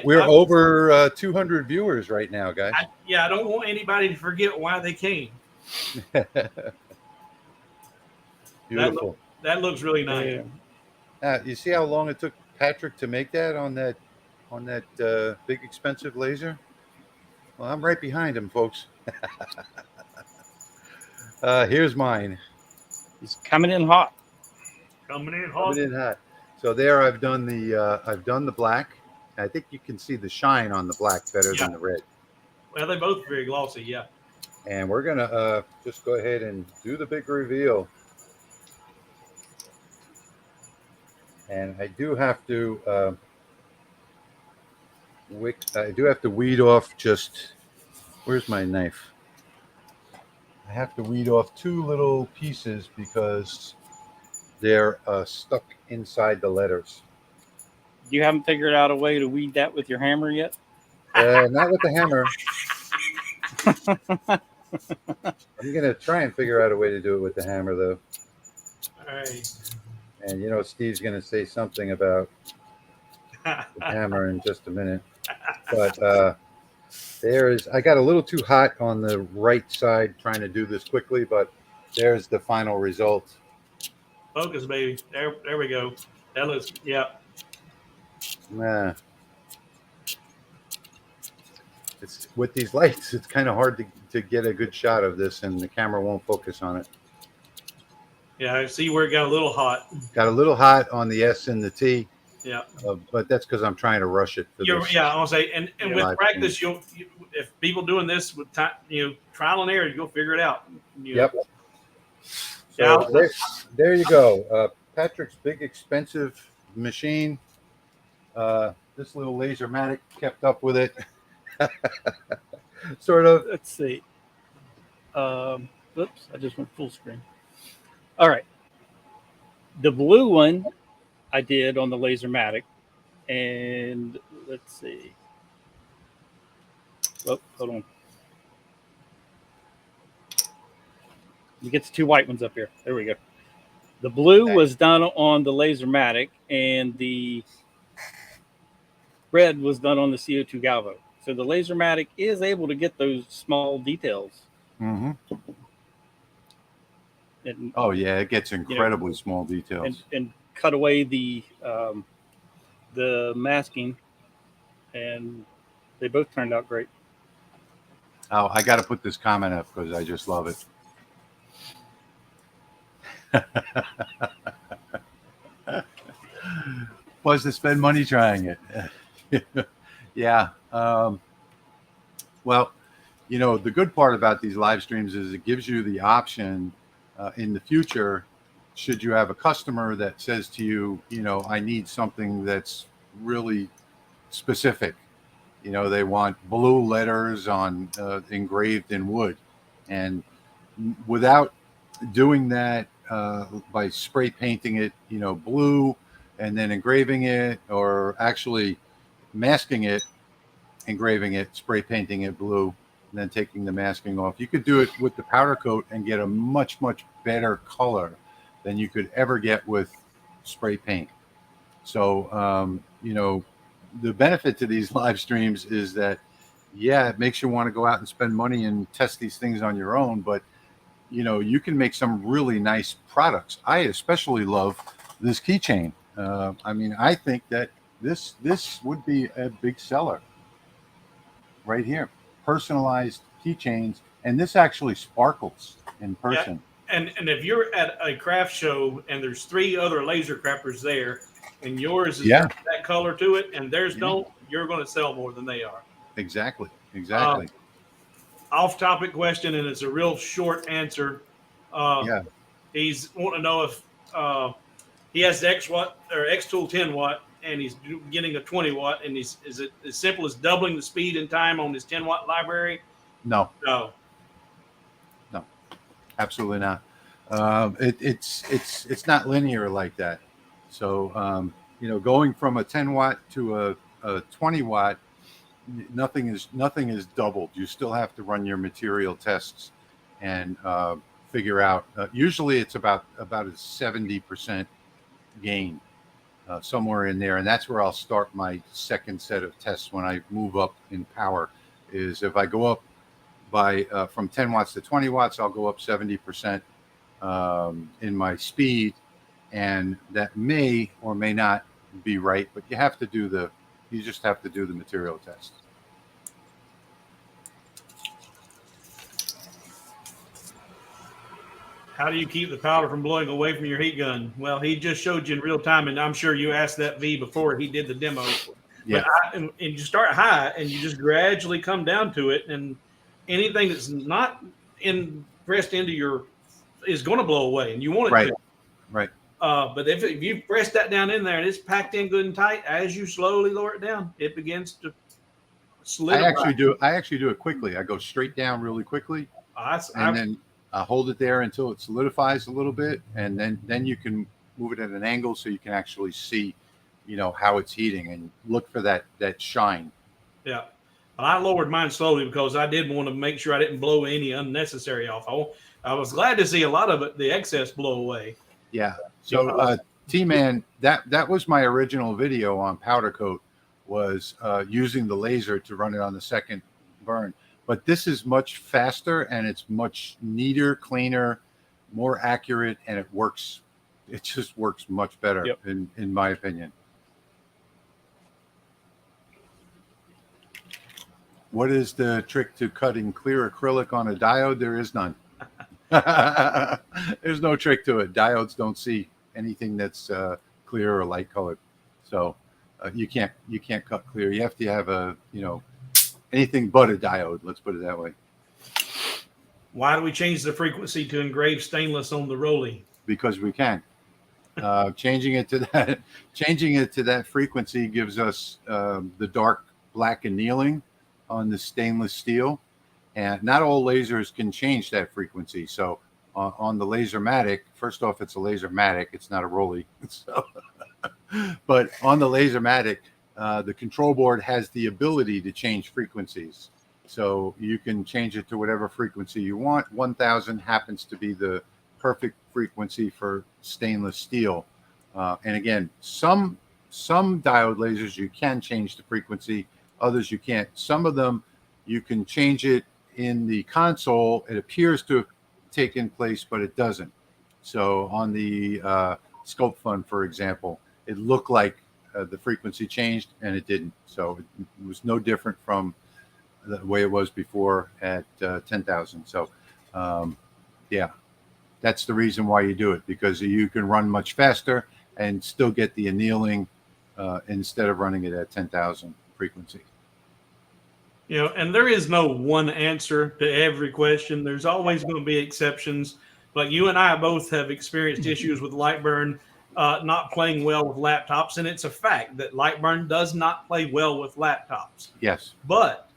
We're over 200 viewers right now, guys. I don't want anybody to forget why they came. Beautiful. That looks really nice. Yeah. You see how long it took Patrick to make that on that big expensive laser? Well, I'm right behind him, folks. Here's mine. It's coming in hot. Coming in hot. Coming in hot. So there, I've done the black. I think you can see the shine on the black better than the red. Well, they're both very glossy, yeah. And we're gonna just go ahead and do the big reveal. And I do have to weed off just. Where's my knife? I have to weed off two little pieces because they're stuck inside the letters. You haven't figured out a way to weed that with your hammer yet? Not with the hammer. I'm going to try and figure out a way to do it with the hammer, though. All right. And, you know, Steve's going to say something about the hammer in just a minute. But I got a little too hot on the right side trying to do this quickly, but there's the final result. Focus, baby. There we go. That looks, yeah. Nah. It's with these lights, it's kind of hard to get a good shot of this, and the camera won't focus on it. Yeah, I see where it got a little hot. Got a little hot on the S and the T. Yeah. But that's because I'm trying to rush it. Yeah, I want to say, and with practice, stream. if people doing this with time, trial and error, you'll figure it out. Yep. So there you go. Patrick's big expensive machine. This little Lasermatic kept up with it. Sort of. Let's see. Oops, I just went full screen. All right. The blue one I did on the Lasermatic, and let's see. Oh, hold on. You get the two white ones up here. There we go. The blue was done on the Lasermatic, and the red was done on the CO2 Galvo. So the Lasermatic is able to get those small details. Mm-hmm. And, oh yeah, it gets incredibly small details. And cut away the masking, and they both turned out great. Oh, I got to put this comment up because I just love it. Was to spend money trying it. Yeah. Well, the good part about these live streams is it gives you the option in the future, should you have a customer that says to you, I need something that's really specific. You know, they want blue letters on engraved in wood, and without doing that by spray painting it, you know, blue, and then engraving it, or actually masking it, engraving it, spray painting it blue, and then taking the masking off. You could do it with the powder coat and get a much better color than you could ever get with spray paint. So you know, the benefit to these live streams is that, yeah, it makes you want to go out and spend money and test these things on your own, but you know, you can make some really nice products. I especially love this keychain. I mean, I think that this would be a big seller right here. Personalized keychains, and this actually sparkles in person. And if you're at a craft show and there's 3 other laser crafters there, and yours is that color to it, and theirs don't, you're going to sell more than they are. Exactly. Off-topic question, and it's a real short answer. He's wanting to know if he has the Xtool 10 watt, and he's getting a 20 watt, and is it as simple as doubling the speed and time on his 10 watt library? No, absolutely not. It's not linear like that. So you know, going from a 10 watt to a 20 watt, nothing is doubled. You still have to run your material tests and figure out. Usually, it's about a 70% gain, somewhere in there, and that's where I'll start my second set of tests when I move up in power. Is if I go up by from 10 watts to 20 watts, I'll go up 70% in my speed, and that may or may not be right, but you just have to do the material test. How do you keep the powder from blowing away from your heat gun? Well, he just showed you in real time, and I'm sure you asked that V before he did the demo. Yeah. And you start high, and you just gradually come down to it, and anything that's not pressed into your is going to blow away, and you want it to. Right. But if you press that down in there and it's packed in good and tight, as you slowly lower it down, it begins to solidify. I actually do it quickly. I go straight down really quickly, and then I hold it there until it solidifies a little bit, and then you can move it at an angle so you can actually see, you know, how it's heating and look for that shine. Yeah. Well, I lowered mine slowly because I did want to make sure I didn't blow any unnecessary off. I was glad to see a lot of it, the excess blow away. Yeah. So T-Man, that was my original video on powder coat, was using the laser to run it on the second burn. But this is much faster, and it's much neater, cleaner, more accurate, and it works. It just works much better, in my opinion. What is the trick to cutting clear acrylic on a diode? There is none. There's no trick to it. Diodes don't see anything that's clear or light colored, so you can't cut clear. You have to have anything but a diode. Let's put it that way. Why do we change the frequency to engrave stainless on the Rolly? Because we can. Changing it to that frequency gives us the dark black annealing on the stainless steel, and not all lasers can change that frequency. So on the Lasermatic, first off, it's a Lasermatic, it's not a Rolly. So, but on the Lasermatic, the control board has the ability to change frequencies. So you can change it to whatever frequency you want. 1000 happens to be the perfect frequency for stainless steel. And again, some diode lasers, you can change the frequency, others you can't. Some of them, you can change it in the console. It appears to have taken place, but it doesn't. So on the Sculpfun, for example, it looked like the frequency changed, and it didn't. So it was no different from the way it was before at 10,000. So yeah, that's the reason why you do it, because you can run much faster and still get the annealing instead of running it at 10,000 frequency. You know, and there is no one answer to every question. There's always going to be exceptions. But you and I both have experienced issues with LightBurn. not playing well with laptops, and it's a fact that LightBurn does not play well with laptops. Yes. But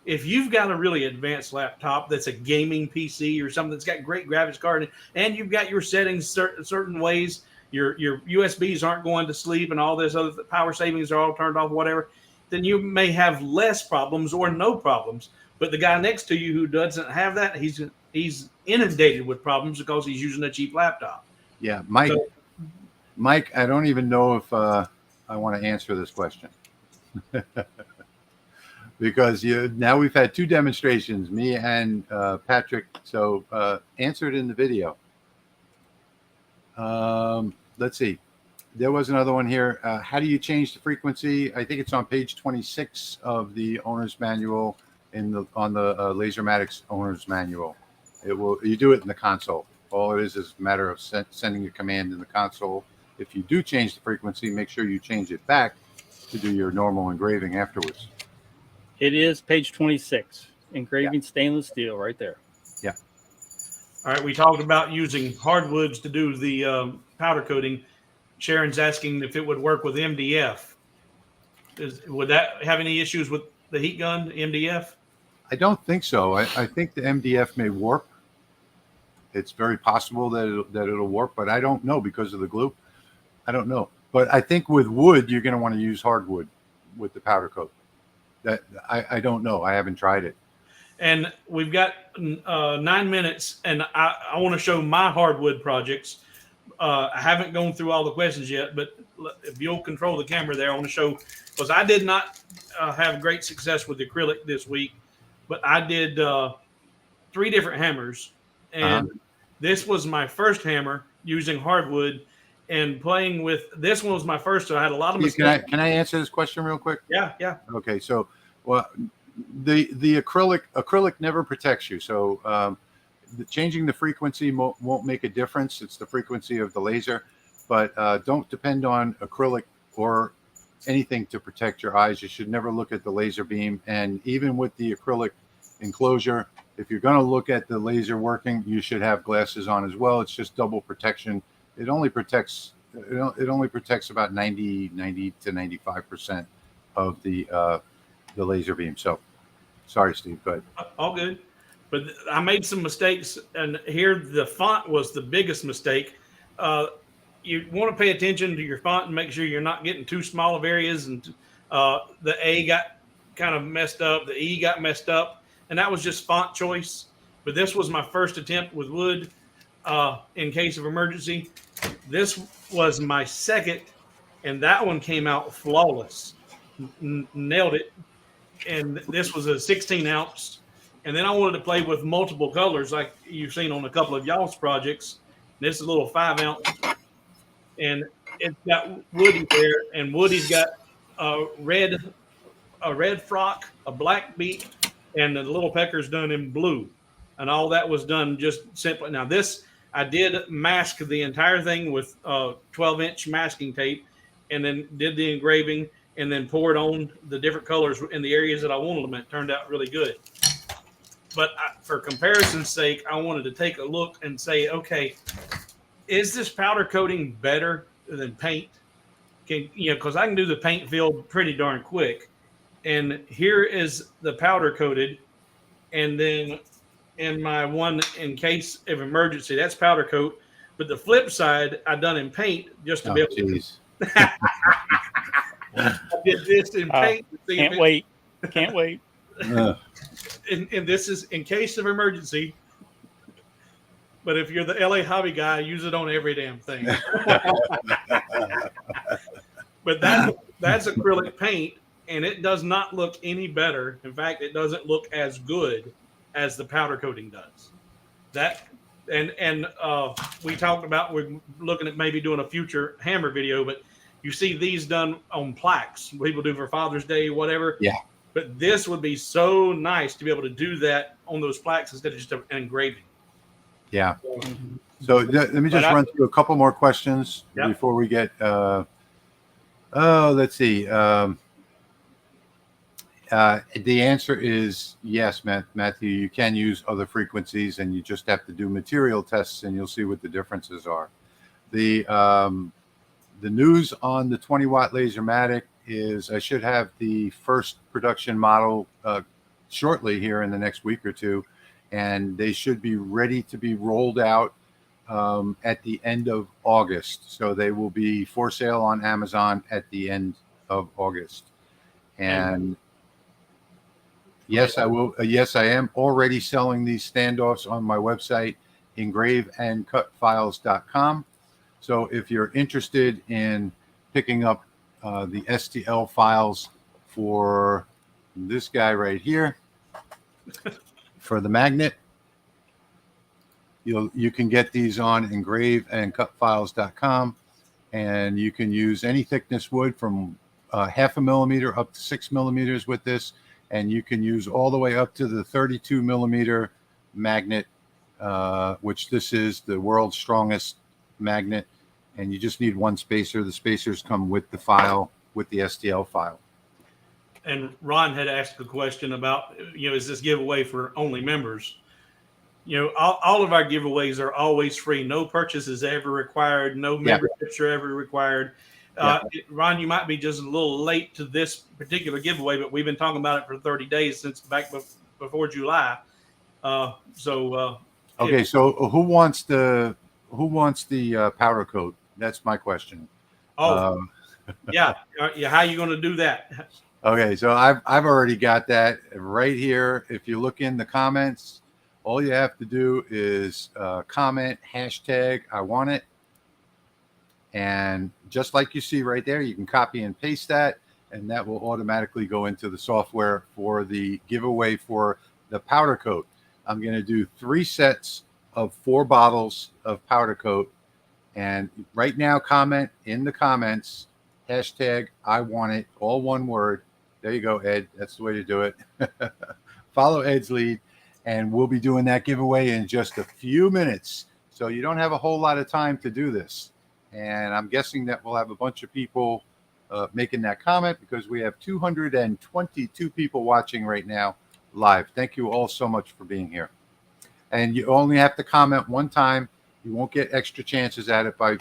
if you've got a really advanced laptop that's a gaming PC or something that's got great graphics card, and you've got your settings certain ways, your USBs aren't going to sleep, and all this other power savings are all turned off, whatever, then you may have less problems or no problems. But the guy next to you who doesn't have that, he's inundated with problems because he's using a cheap laptop. Yeah, Mike, I don't even know if I want to answer this question. Because now we've had 2 demonstrations, me and Patrick. So answer it in the video. Let's see. There was another one here. How do you change the frequency? I think it's on page 26 of the owner's manual on the Lasermatics owner's manual. You do it in the console. All it is a matter of sending a command in the console. If you do change the frequency, make sure you change it back to do your normal engraving afterwards. It is page 26, engraving stainless steel right there. Yeah. All right, we talked about using hardwoods to do the powder coating. Sharon's asking if it would work with MDF. Would that have any issues with the heat gun, MDF? I don't think so. I think the MDF may warp. It's very possible that it'll warp, but I don't know because of the glue. I don't know. But I think with wood, you're going to want to use hardwood with the powder coat. That I don't know. I haven't tried it. And we've got 9 minutes, and I want to show my hardwood projects. I haven't gone through all the questions yet, but if you'll control the camera there, I want to show, because I did not have great success with the acrylic this week, but I did 3 different hammers, and this was my first hammer using hardwood, and playing with this one was my first, so I had a lot of mistakes. Can I answer this question real quick? Yeah. Okay, so the acrylic never protects you, so changing the frequency won't make a difference. It's the frequency of the laser, but don't depend on acrylic or anything to protect your eyes. You should never look at the laser beam, and even with the acrylic enclosure, if you're going to look at the laser working, you should have glasses on as well. It's just double protection. It only protects about 90 to 95% of the laser beam. So sorry, Steve, go ahead. All good. But I made some mistakes, and here the font was the biggest mistake. You want to pay attention to your font and make sure you're not getting too small of areas, and the A got kind of messed up, the E got messed up, and that was just font choice. But this was my first attempt with wood in case of emergency. This was my second, and that one came out flawless. Nailed it. And this was a 16 ounce. And then I wanted to play with multiple colors like you've seen on a couple of y'all's projects. This is a little 5 ounce. And it's got Woody there, and Woody's got a red frock, a black beak, and the little pecker's done in blue. And all that was done just simply. Now this, I did mask the entire thing with 12-inch masking tape, and then did the engraving, and then poured on the different colors in the areas that I wanted them. It turned out really good. But for comparison's sake, I wanted to take a look and say, okay, is this powder coating better than paint? Because I can do the paint field pretty darn quick. And here is the powder coated, and then in my one in case of emergency, that's powder coat. But the flip side, I done in paint just to be able to. I did this in paint. Can't wait. And this is in case of emergency. But if you're the LA Hobby Guy, use it on every damn thing. But that's acrylic paint, and it does not look any better. In fact, it doesn't look as good as the powder coating does. And we talked about, we're looking at maybe doing a future hammer video, but you see these done on plaques. People do for Father's Day, whatever. Yeah. But this would be so nice to be able to do that on those plaques instead of just an engraving. Yeah. So let me just run through a couple more questions before we get. Let's see. The answer is yes, Matthew. You can use other frequencies, and you just have to do material tests, and you'll see what the differences are. the news on the 20-watt Lasermatic is I should have the first production model shortly here in the next week or two, and they should be ready to be rolled out at the end of August. So they will be for sale on Amazon at the end of August. And yes, I will. Yes, I am already selling these standoffs on my website, engravingandcutfiles.com. So if you're interested in picking up the STL files for this guy right here, for the magnet, you can get these on engravingandcutfiles.com, and you can use any thickness wood from 0.5 millimeter up to 6 millimeters with this, and you can use all the way up to the 32 millimeter magnet, which this is the world's strongest magnet, and you just need one spacer. The spacers come with the file, with the STL file. And Ron had asked a question about, is this giveaway for only members? All of our giveaways are always free. No purchase is ever required. No memberships are ever required. Ron, you might be just a little late to this particular giveaway, but we've been talking about it for 30 days since back before July. Okay, so who wants the powder coat? That's my question. How are you going to do that? Okay, so I've already got that right here. If you look in the comments, all you have to do is comment hashtag I want it, and just like you see right there, you can copy and paste that, and that will automatically go into the software for the giveaway for the powder coat. I'm going to do 3 sets of 4 bottles of powder coat. And right now, comment in the comments, hashtag I want it, all one word. There you go, Ed. That's the way to do it. Follow Ed's lead, and we'll be doing that giveaway in just a few minutes. So you don't have a whole lot of time to do this. And I'm guessing that we'll have a bunch of people making that comment, because we have 222 people watching right now live. Thank you all so much for being here. And you only have to comment one time. You won't get extra chances at it by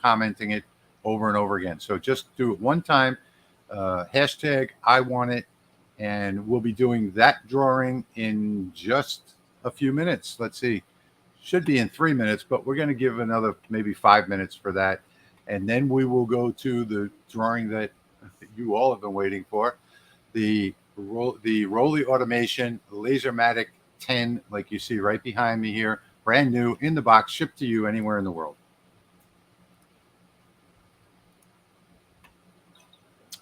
commenting it over and over again. So just do it one time. Hashtag I want it, and we'll be doing that drawing in just a few minutes. Let's see, should be in 3 minutes, but we're going to give another maybe 5 minutes for that, and then we will go to the drawing that you all have been waiting for, the Rolly Automation Lasermatic 10, like you see right behind me here, brand new in the box, shipped to you anywhere in the world.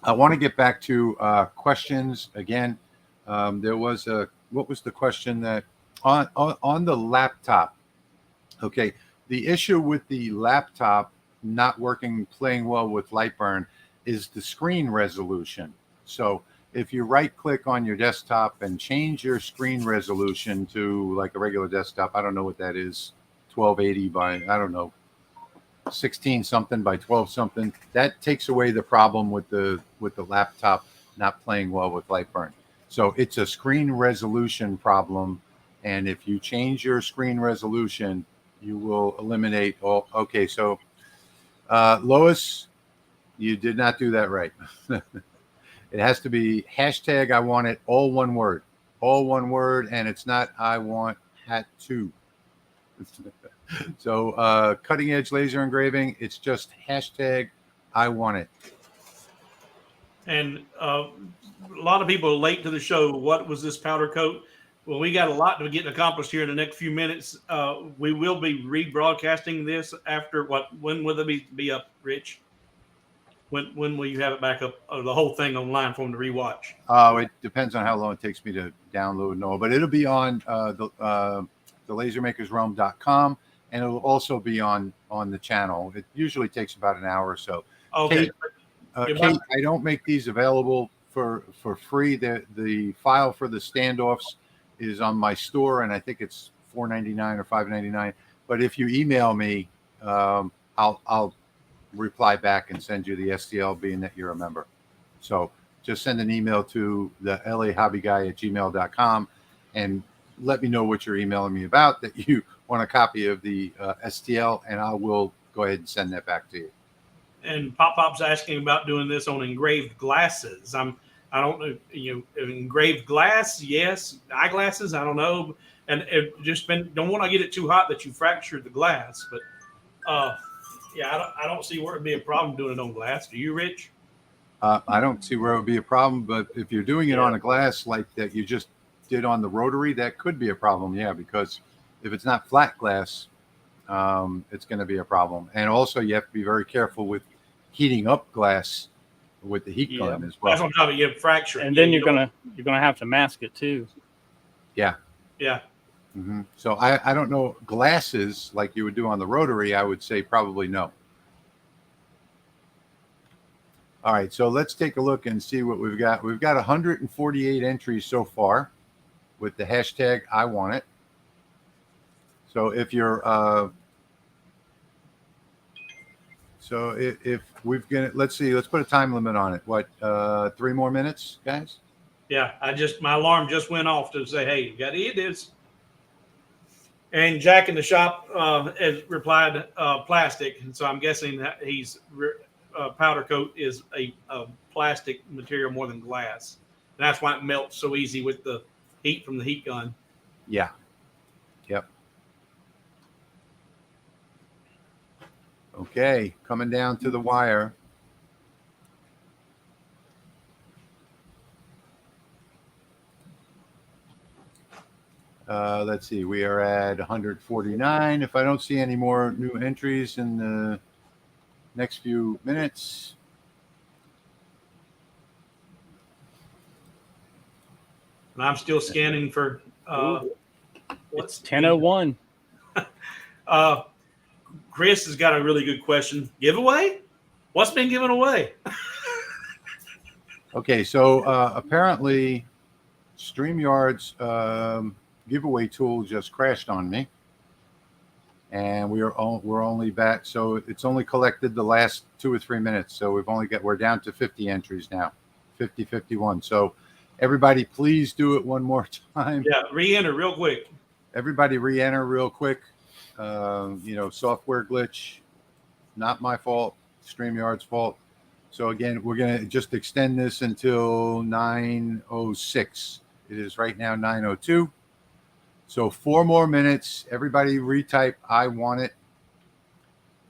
I want to get back to questions again. There was what was the question that on the laptop? Okay, the issue with the laptop not working, playing well with LightBurn is the screen resolution. So if you right click on your desktop and change your screen resolution to like a regular desktop, I don't know what that is, 1280 by, I don't know, 16 something by 12 something, that takes away the problem with the laptop not playing well with LightBurn. So it's a screen resolution problem, and if you change your screen resolution, you will eliminate all. Okay, so Lois, you did not do that right. It has to be hashtag I want it, all one word, and it's not I want hat 2. So cutting edge laser engraving, it's just hashtag I want it. And a lot of people are late to the show. What was this powder coat? Well, we got a lot to get accomplished here in the next few minutes. We will be rebroadcasting this after what? When will it be up, Rich? When will you have it back up, the whole thing online for them to rewatch? It depends on how long it takes me to download and all, but it'll be on thelasermakersrealm.com, and it'll also be on the channel. It usually takes about an hour or so. Okay. Kate, I don't make these available for free. The file for the standoffs is on my store, and I think it's $4.99 or $5.99. But if you email me, I'll reply back and send you the STL, being that you're a member. So just send an email to the LAHobbyGuy@gmail.com and let me know what you're emailing me about, that you want a copy of the STL, and I will go ahead and send that back to you. and Pop's asking about doing this on engraved glasses. I don't know, engraved glass, yes. Eyeglasses, I don't know. And it just don't want to get it too hot that you fracture the glass. But yeah, I don't see where it'd be a problem doing it on glass. Do you, Rich? I don't see where it would be a problem, but if you're doing it on a glass like that you just did on the rotary, that could be a problem. Yeah, because if it's not flat glass, it's going to be a problem. And also you have to be very careful with heating up glass with the heat gun as well. That's what I'm talking about. You have fracture. And then you're gonna have to mask it too. Yeah. Yeah. Mm-hmm. So I don't know, glasses like you would do on the rotary, I would say probably no. All right, so let's take a look and see what we've got. We've got 148 entries so far with the hashtag I want it. So if you're if we've got, let's put a time limit on it. What, 3 more minutes, guys? Yeah, my alarm just went off to say, hey, you got to eat this. And Jack in the shop has replied plastic, and so I'm guessing that he's powder coat is a plastic material more than glass. And that's why it melts so easy with the heat from the heat gun. Yeah. Yep. Okay, coming down to the wire. Let's see, we are at 149. If I don't see any more new entries in the next few minutes. And I'm still scanning for it's 10:01. Chris has got a really good question. Giveaway? What's been given away? Okay, so apparently StreamYard's giveaway tool just crashed on me, and we're only back. So it's only collected the last 2 or 3 minutes. So we're down to 50 entries now, 51. So everybody, please do it one more time. Yeah, re-enter real quick. Everybody re-enter real quick. Software glitch, not my fault, StreamYard's fault. So again, we're going to just extend this until 9:06. It is right now 9:02. So 4 more minutes. Everybody retype I want it.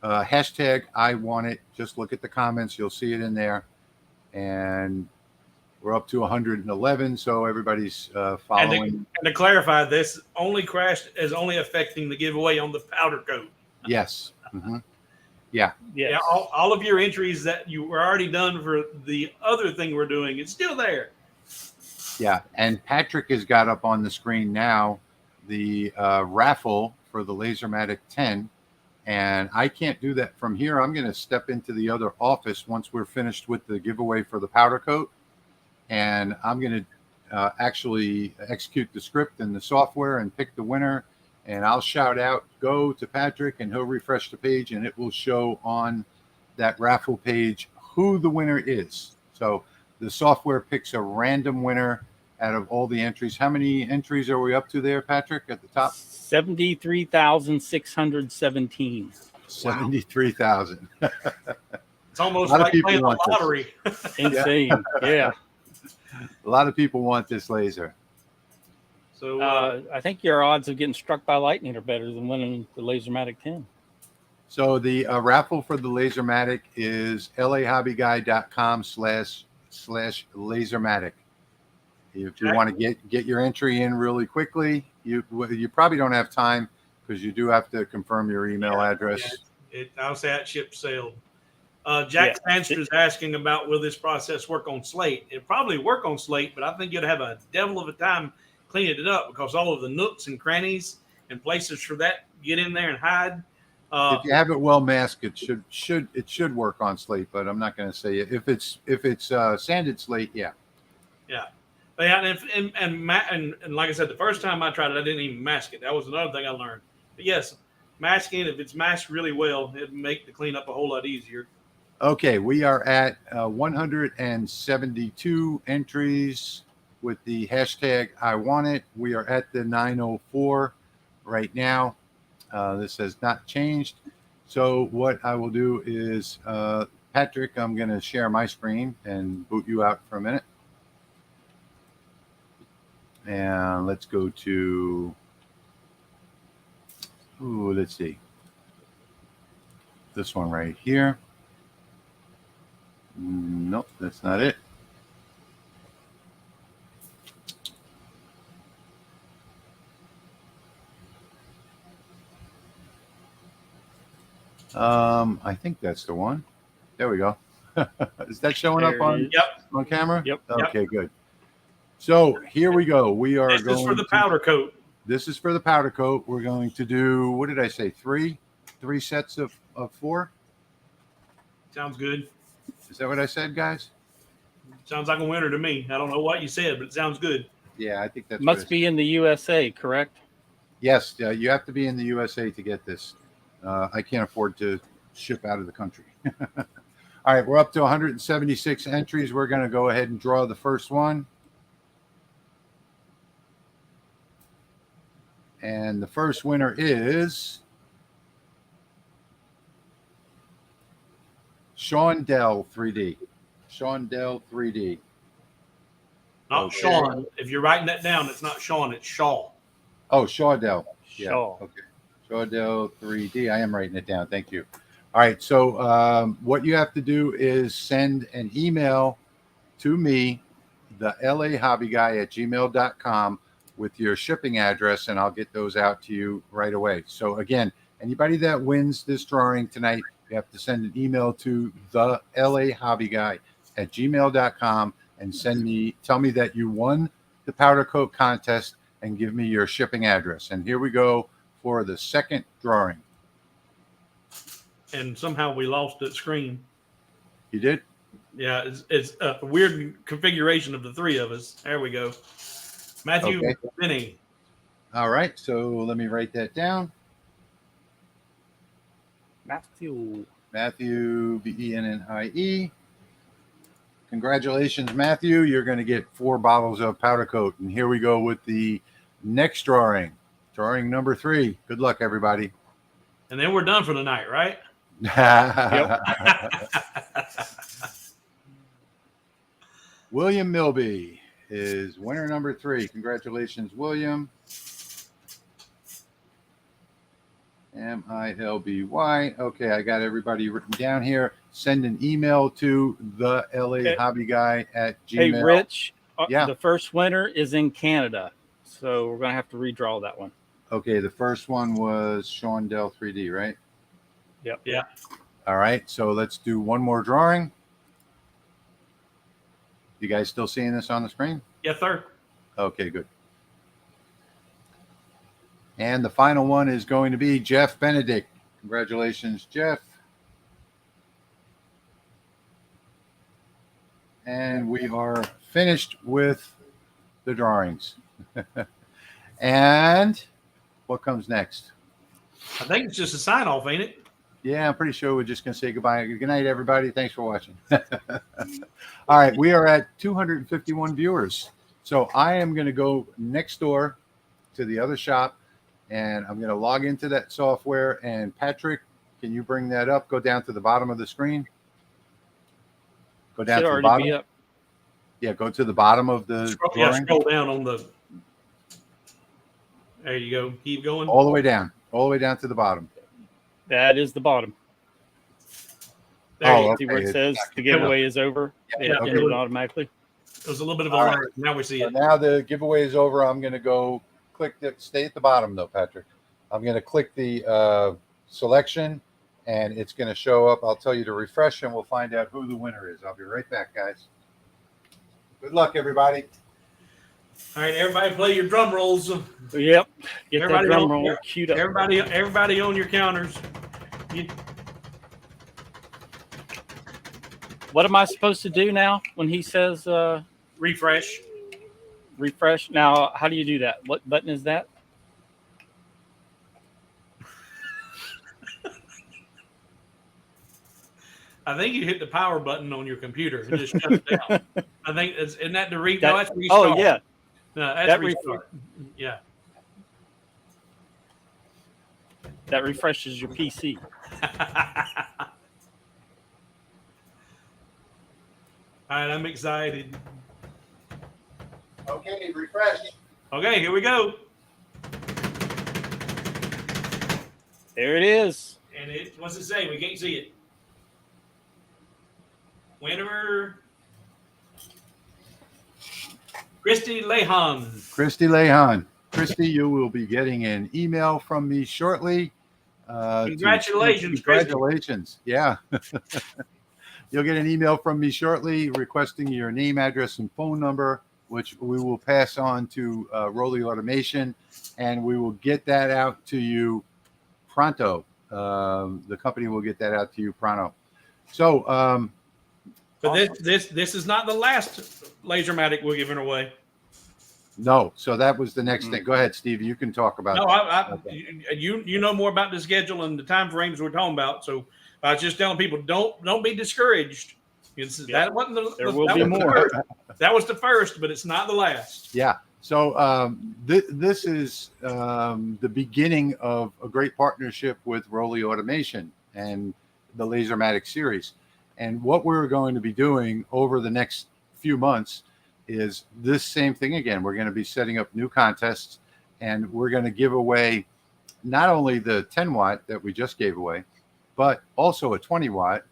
Hashtag I want it. Just look at the comments. You'll see it in there. And we're up to 111. So everybody's following. And to clarify, this only crashed is only affecting the giveaway on the powder coat. Yes. Mm-hmm. Yeah. Yes. Yeah. All of your entries that you were already done for the other thing we're doing, it's still there. Yeah. And Patrick has got up on the screen now the raffle for the Lasermatic 10. And I can't do that from here. I'm going to step into the other office once we're finished with the giveaway for the powder coat. And I'm going to actually execute the script and the software and pick the winner. And I'll shout out, go to Patrick, and he'll refresh the page, and it will show on that raffle page who the winner is. So the software picks a random winner out of all the entries. How many entries are we up to there, Patrick, at the top? 73,617. 73,000. It's almost like playing the lottery. Insane. Yeah. A lot of people want this laser. So I think your odds of getting struck by lightning are better than winning the Lasermatic 10. So the raffle for the Lasermatic is lahobbyguy.com/lasermatic. If you want to get your entry in really quickly, you probably don't have time because you do have to confirm your email address. I'll say that ship sailed. Jack Sandster is asking about, will this process work on slate? It'll probably work on slate, but I think you'd have a devil of a time cleaning it up because all of the nooks and crannies and places for that get in there and hide. If you have it well masked, it should work on slate, but I'm not going to say it. If it's sanded slate, yeah. Yeah, and like I said, the first time I tried it, I didn't even mask it. That was another thing I learned. But yes, masking, if it's masked really well, it'd make the cleanup a whole lot easier. Okay, we are at 172 entries with the hashtag I want it. We are at the 904 right now. This has not changed. So what I will do is, Patrick, I'm going to share my screen and boot you out for a minute. And let's go to, let's see, this one right here. Nope, that's not it. I think that's the one. There we go. Is that showing There up on, it is. on camera? Yep. Okay, good. So here we go. We are This going is for the to- powder coat. This is for the powder coat. We're going to do, what did I say? Three sets of 4. Sounds good. Is that what I said, guys? Sounds like a winner to me. I don't know what you said, but it sounds good. Yeah, I think that's what I Must said. be in the USA, correct? Yes, you have to be in the USA to get this. I can't afford to ship out of the country. All right, we're up to 176 entries. We're going to go ahead and draw the first one. And the first winner is Sean Dell 3D. Sean Dell 3D. Not Okay. Sean. If you're writing that down, it's not Sean, it's Shaw. Oh, Shaw Dell. Yeah. Shaw. Okay. Shaw Dell 3D. I am writing it down. Thank you. All right. So what you have to do is send an email to me, the LA Hobby Guy at gmail.com with your shipping address, and I'll get those out to you right away. So again, anybody that wins this drawing tonight, you have to send an email to the LA Hobby Guy at gmail.com and tell me that you won the powder coat contest and give me your shipping address. And here we go for the second drawing. And somehow we lost that screen. You did? Yeah, it's a weird configuration of the three of us. There we go. Matthew Okay. Benny. All right. So let me write that down. Matthew. Matthew, Bennie. Congratulations, Matthew. You're going to get 4 bottles of powder coat. And here we go with the next drawing. Drawing number 3. Good luck, everybody. And then we're done for the night, right? William Milby is winner number 3. Congratulations, William. Milby. Okay, I got everybody written down here. Send an email to the LA Hobby Guy at Gmail. Hey, Rich. Yeah. The first winner is in Canada, so we're going to have to redraw that one. Okay, the first one was Sean Dell 3D, right? Yep. Yeah. All right, so let's do one more drawing. You guys still seeing this on the screen? Yes, sir. Okay, good. And the final one is going to be Jeff Benedict. Congratulations, Jeff. And we are finished with the drawings. And what comes next? I think it's just a sign off, ain't it? Yeah, I'm pretty sure we're just going to say goodbye. Good night, everybody. Thanks for watching. All right, we are at 251 viewers. So I am going to go next door to the other shop, and I'm going to log into that software. And Patrick, can you bring that up? Go down to the bottom of the screen. Go down Should to the already bottom. be up. Yeah, go to the bottom of the drawing. Scroll down on the. There you go. Keep going. All the way down. All the way down to the bottom. That is the bottom. There you Oh, See where okay. it says the giveaway is over? It okay. ended automatically. It was a little bit of a All lag. right. Now we see So it. now the giveaway is over. I'm going to go click stay at the bottom though, Patrick. I'm going to click the selection, and it's going to show up. I'll tell you to refresh, and we'll find out who the winner is. I'll be right back, guys. Good luck, everybody. All right, everybody, play your drum rolls. Yep. Get that Everybody drum on- roll queued up. Everybody on your counters. What am I supposed to do now when he says Refresh. refresh? Now, how do you do that? What button is that? I think you hit the power button on your computer. It just shuts down. I think isn't that the That- no, that's restart. Oh, yeah. No, that's That restart. Yeah. That refreshes your PC. I'm excited. Okay, refresh. Okay, here we go. There it is. And what's it say? We can't see it. Winner, Christy Lehan. Christy Lehan. Christy, you will be getting an email from me shortly. Congratulations, congratulations. Yeah. You'll get an email from me shortly requesting your name, address, and phone number, which we will pass on to Rolly Automation, and we will get that out to you pronto. The company will get that out to you pronto. So, this is not the last Lasermatic we're giving away. no. So that was the next thing. Go ahead, Steve. You can talk about. No, you know more about the schedule and the time frames we're talking about. So I was just telling people don't be discouraged. That wasn't there will be more. That was the first, but it's not the last. Yeah. So this is the beginning of a great partnership with Rolly Automation and the Lasermatic series. And what we're going to be doing over the next few months is this same thing again. We're going to be setting up new contests, and we're going to give away not only the 10 watt that we just gave away, but also a 20 watt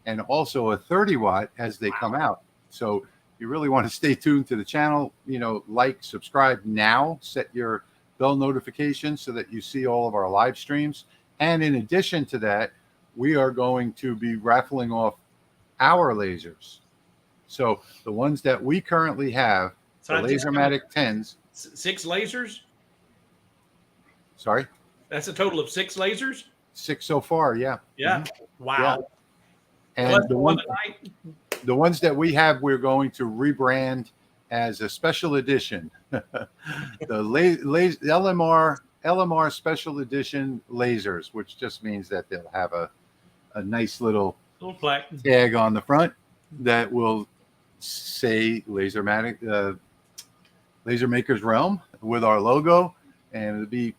and also a 30 watt as they come out. So you really want to stay tuned to the channel, like, subscribe now, set your bell notifications so that you see all of our live streams. And in addition to that, we are going to be raffling off our lasers. So the ones that we currently have, the Lasermatic 10s. 6 lasers? Sorry? That's a total of 6 lasers? 6 so far, yeah. Yeah. Mm-hmm. Wow. Yeah. And the ones that we have, we're going to rebrand as a special edition. The LMR special edition lasers, which just means that they'll have a nice little plaque tag on the front that will say Lasermatic, Lasermaker's Realm with our logo, and it'll be,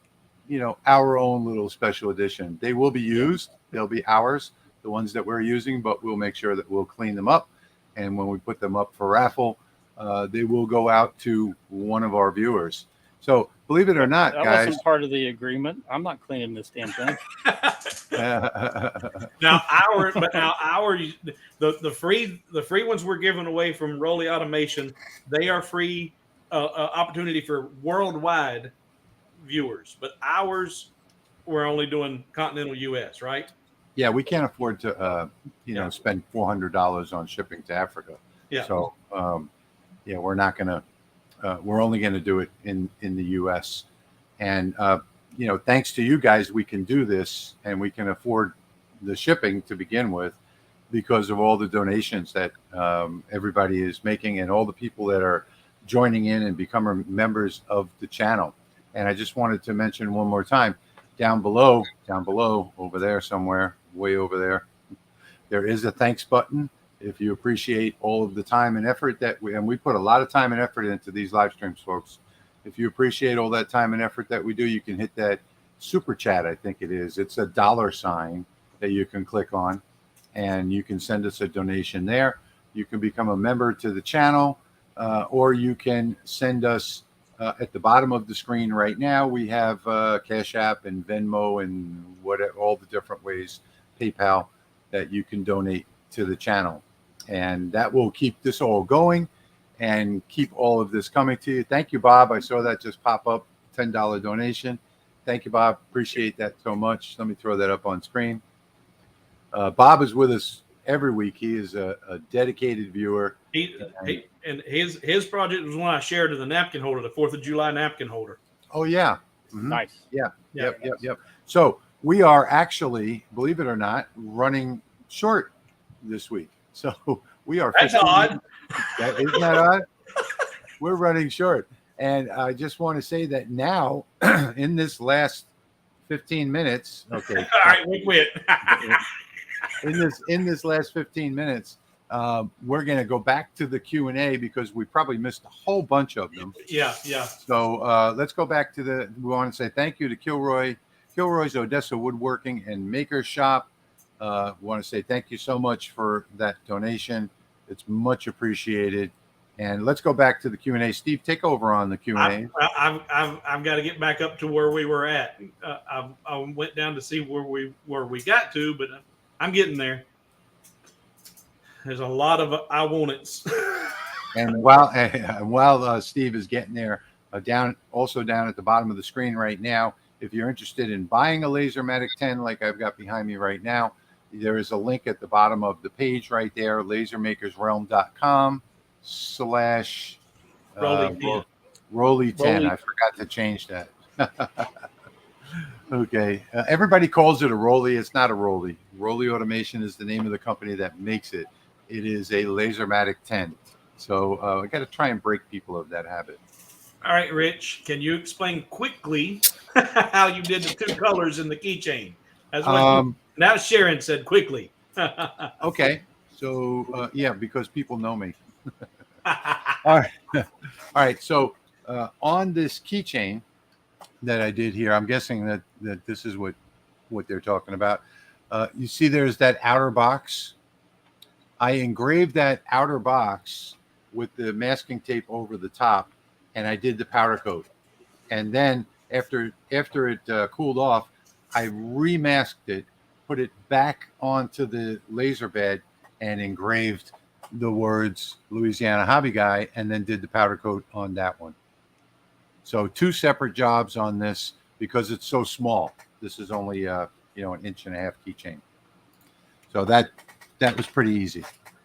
our own little special edition. They will be used. They'll be ours, the ones that we're using, but we'll make sure that we'll clean them up. And when we put them up for raffle, they will go out to one of our viewers. So believe it or not, that guys, wasn't part of the agreement. I'm not cleaning this damn thing. Now the free ones we're giving away from Rolly Automation, they are free opportunity for worldwide viewers, but ours we're only doing continental US, right? Yeah, we can't afford to spend $400 on shipping to Africa. Yeah. So we're not gonna. We're only going to do it in the U.S. And thanks to you guys, we can do this, and we can afford the shipping to begin with because of all the donations that everybody is making and all the people that are joining in and becoming members of the channel. And I just wanted to mention one more time, down below, over there somewhere, way over there is a thanks button. If you appreciate all of the time and effort that we put a lot of time and effort into these live streams, folks. If you appreciate all that time and effort that we do, you can hit that super chat. I think it is. It's a $sign that you can click on, and you can send us a donation there. You can become a member to the channel, or you can send us at the bottom of the screen right now. We have Cash App and Venmo and all the different ways, PayPal, that you can donate to the channel. And that will keep this all going and keep all of this coming to you. Thank you, Bob. I saw that just pop up, $10 donation. Thank you, Bob. Appreciate that so much. Let me throw that up on screen. Bob is with us every week. He is a dedicated viewer. And his project was one I shared in the napkin holder, the 4th of July napkin holder. Oh, yeah. Mm-hmm. Nice. Yeah. Yep. So we are actually, believe it or not, running short this week. So we are. That's odd. Isn't that odd? We're running short. And I just want to say that now, in this last 15 minutes, okay. All right, we quit. in this last 15 minutes, we're going to go back to the Q&A because we probably missed a whole bunch of them. Yeah. So let's go back to we want to say thank you to Kilroy's Odessa Woodworking and Maker Shop. We want to say thank you so much for that donation. It's much appreciated. And let's go back to the Q&A. Steve, take over on the Q&A. I've got to get back up to where we were at. I went down to see where we got to, but I'm getting there. There's a lot of I want it's. And while Steve is getting there, down at the bottom of the screen right now, if you're interested in buying a Lasermatic 10 like I've got behind me right now, there is a link at the bottom of the page right there, lasermakersrealm.com/ Rolly 10. I forgot to change that. Okay. Everybody calls it a Rolly. It's not a Rolly. Rolly Automation is the name of the company that makes it. It is a Lasermatic 10. So I got to try and break people of that habit. All right, Rich, can you explain quickly how you did the two colors in the keychain? That's what now Sharon said quickly. Okay. So, yeah, because people know me. All right. All right. So on this keychain that I did here, I'm guessing that this is what they're talking about. You see there's that outer box. I engraved that outer box with the masking tape over the top, and I did the powder coat. And then after it cooled off, I remasked it, put it back onto the laser bed, and engraved the words Louisiana Hobby Guy, and then did the powder coat on that one. So 2 separate jobs on this because it's so small. This is only an 1.5 inch keychain. So that was pretty easy.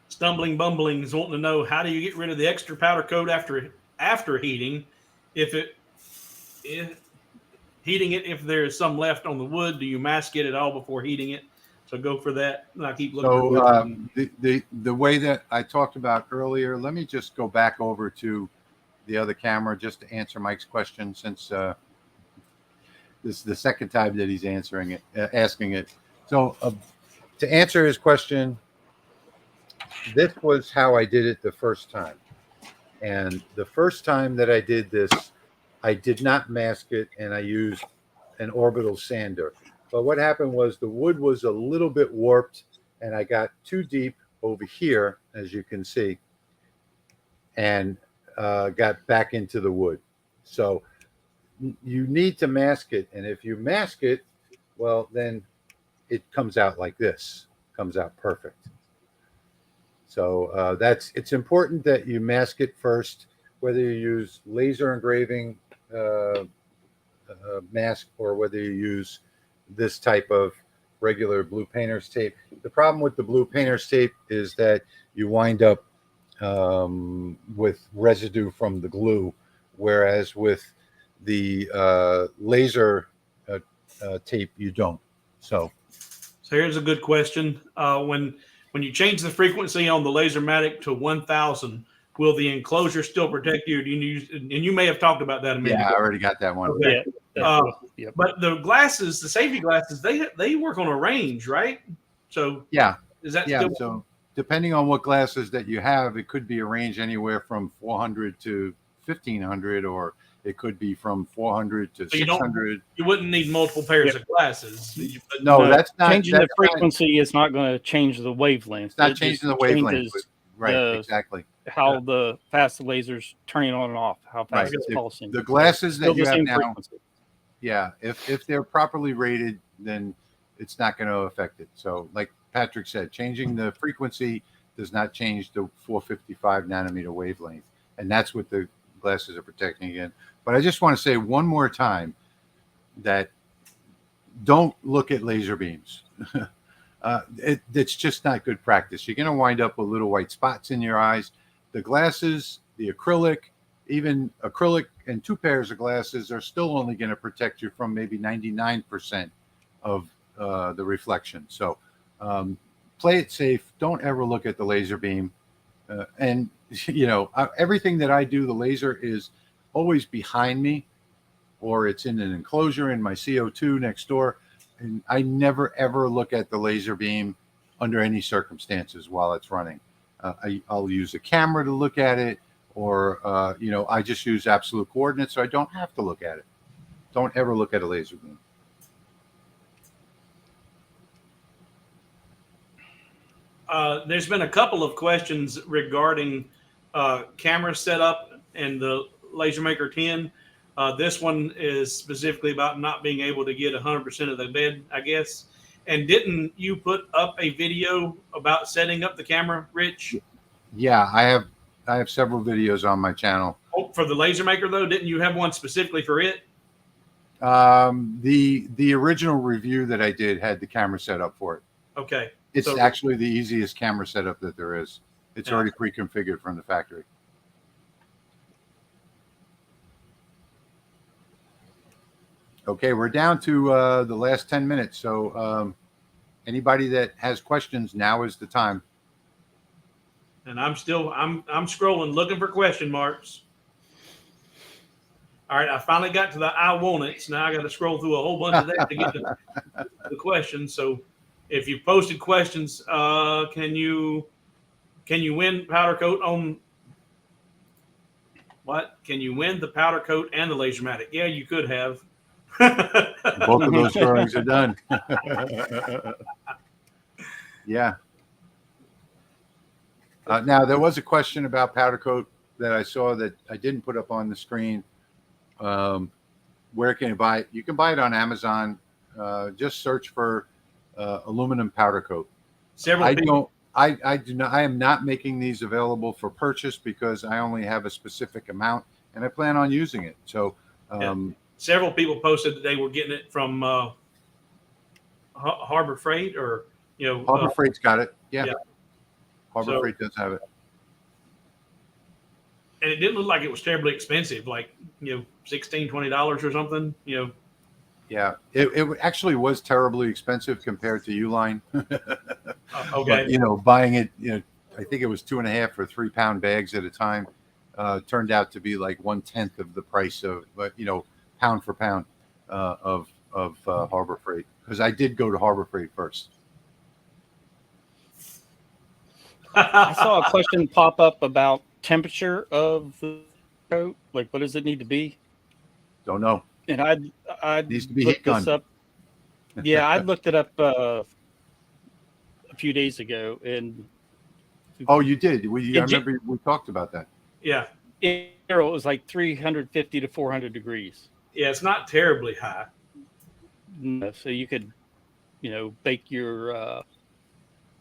Stumbling Bumbling is wanting to know, how do you get rid of the extra powder coat after heating? If heating it, if there is some left on the wood, do you mask it at all before heating it? So go for that. And I keep looking. So the way that I talked about earlier, let me just go back over to the other camera just to answer Mike's question, since this is the second time that he's asking it. So to answer his question, this was how I did it the first time. And the first time that I did this, I did not mask it, and I used an orbital sander. But what happened was the wood was a little bit warped, and I got too deep over here, as you can see, and got back into the wood. So you need to mask it. And if you mask it, well, then it comes out like this, comes out perfect. So it's important that you mask it first, whether you use laser engraving mask or whether you use this type of regular blue painter's tape. The problem with the blue painter's tape is that you wind up with residue from the glue, whereas with the laser tape, you don't. So here's a good question. When you change the frequency on the Lasermatic to 1000, will the enclosure still protect you? And you may have talked about that a minute ago. I already got that one. Okay. Yeah. But the glasses, the safety glasses, they work on a range, right? So yeah, is that yeah. still? So depending on what glasses that you have, it could be a range anywhere from 400 to 1500, or it could be from 400 to 600. You wouldn't need multiple pairs of glasses. No, that's not changing the frequency. Is not going to change the wavelength. It's not changing the wavelength. Right, exactly. How the fast the laser's turning on and off, how fast it's pulsing. The glasses that you have now, frequency. Yeah, if they're properly rated, then it's not going to affect it. So, like Patrick said, changing the frequency does not change the 455 nanometer wavelength, and that's what the glasses are protecting again. But I just want to say one more time that don't look at laser beams. It's just not good practice. You're going to wind up with little white spots in your eyes. The glasses, the acrylic, even acrylic and 2 pairs of glasses are still only going to protect you from maybe 99% of the reflection. So play it safe. Don't ever look at the laser beam. And, everything that I do, the laser is always behind me, or it's in an enclosure in my CO2 next door. And I never, ever look at the laser beam under any circumstances while it's running. I'll use a camera to look at it, or, I just use absolute coordinates, so I don't have to look at it. Don't ever look at a laser beam. There's been a couple of questions regarding camera setup and the LaserMaker 10. This one is specifically about not being able to get 100% of the bed, I guess. And didn't you put up a video about setting up the camera, Rich? Yeah, I have several videos on my channel. Oh, for the LaserMaker though, didn't you have one specifically for it? The original review that I did had the camera set up for it. Okay. It's So- actually the easiest camera setup that there is. It's already pre-configured from the factory. Okay, we're down to the last 10 minutes. So anybody that has questions, now is the time. And I'm scrolling looking for question marks. All right, I finally got to the I want it. So now I got to scroll through a whole bunch of that to get the questions. So if you posted questions, can you win powder coat on what? Can you win the powder coat and the Lasermatic? Yeah, you could have. Both of those drawings are done. Yeah. Now, there was a question about powder coat that I saw that I didn't put up on the screen. Where can you buy it? You can buy it on Amazon. Just search for aluminum powder coat. I am not making these available for purchase because I only have a specific amount and I plan on using it. So, several people posted that they were getting it from Harbor Freight, or Harbor Freight's got it. Yeah. Harbor So- Freight does have it. and it didn't look like it was terribly expensive, like $16-20 or something. Yeah, it actually was terribly expensive compared to Uline. Okay. But, buying it, I think it was 2.5 or 3 pound bags at a time. Turned out to be like 1/10 of the price of, pound for pound of Harbor Freight, because I did go to Harbor Freight first. I saw a question pop up about temperature of the coat. Like, what does it need to be? Don't know. And I Needs to be looked heat this gun. up. Yeah, I looked it up a few days ago, and Oh, you did. I Did you- remember we talked about that. Yeah. in general, it was like 350 to 400 degrees. Yeah, it's not terribly high. So you could, bake your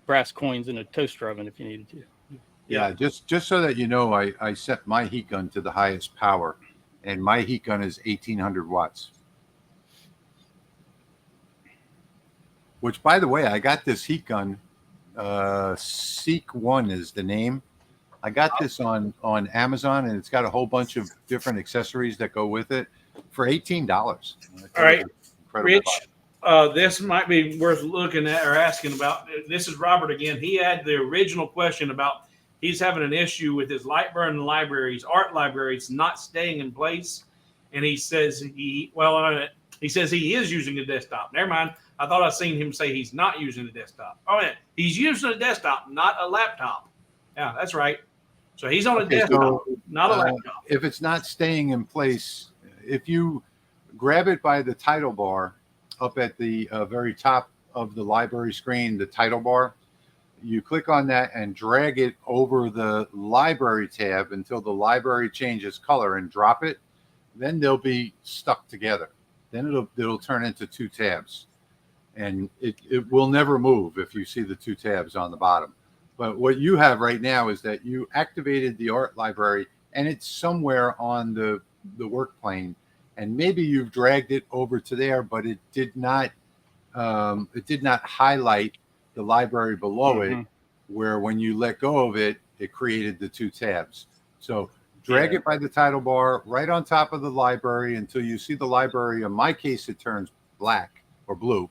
brass coins in a toaster oven if you needed to. Yeah, just so that you know, I set my heat gun to the highest power, and my heat gun is 1800 watts. Which, by the way, I got this heat gun. Seek One is the name. I got this on Amazon, and it's got a whole bunch of different accessories that go with it for $18. All right, Incredible Rich, this might be worth looking at or asking about. This is Robert again. He had the original question about he's having an issue with his LightBurn libraries, art libraries, not staying in place. And he says he says he is using a desktop. Never mind. I thought I seen him say he's not using a desktop. Oh, yeah. He's using a desktop, not a laptop. Yeah, that's right. So he's on a Okay, desktop, so, not a laptop. If it's not staying in place, if you grab it by the title bar up at the very top of the library screen, the title bar, you click on that and drag it over the library tab until the library changes color and drop it, then they'll be stuck together. Then it'll turn into 2 tabs. And it will never move if you see the 2 tabs on the bottom. But what you have right now is that you activated the art library and it's somewhere on the work plane, and maybe you've dragged it over to there, but it did not highlight the library below it, where when you let go of it, it created the 2 tabs. So drag it by the title bar right on top of the library until you see the library. In my case, it turns black or blue.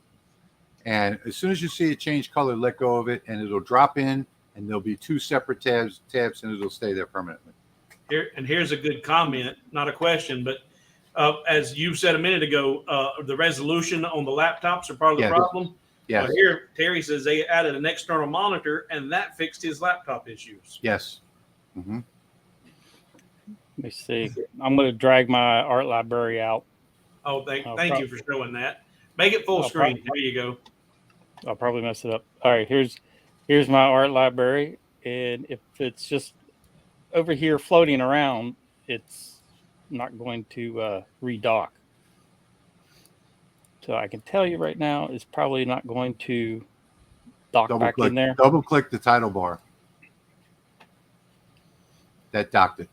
And as soon as you see it change color, let go of it, and it'll drop in, and there'll be 2 separate tabs, and it'll stay there permanently. Here's a good comment, not a question, but as you said a minute ago, the resolution on the laptops are part of the problem. Yes. Here, Terry says they added an external monitor, and that fixed his laptop issues. Yes. Mm-hmm. Let me see. I'm going to drag my art library out. Oh, thank you for showing that. Make it full screen. There you go. I'll probably mess it up. All right, here's Here's my art library, and if it's just over here floating around, it's not going to redock. So I can tell you right now, it's probably not going to dock back in there. Double click the title bar. That docked it.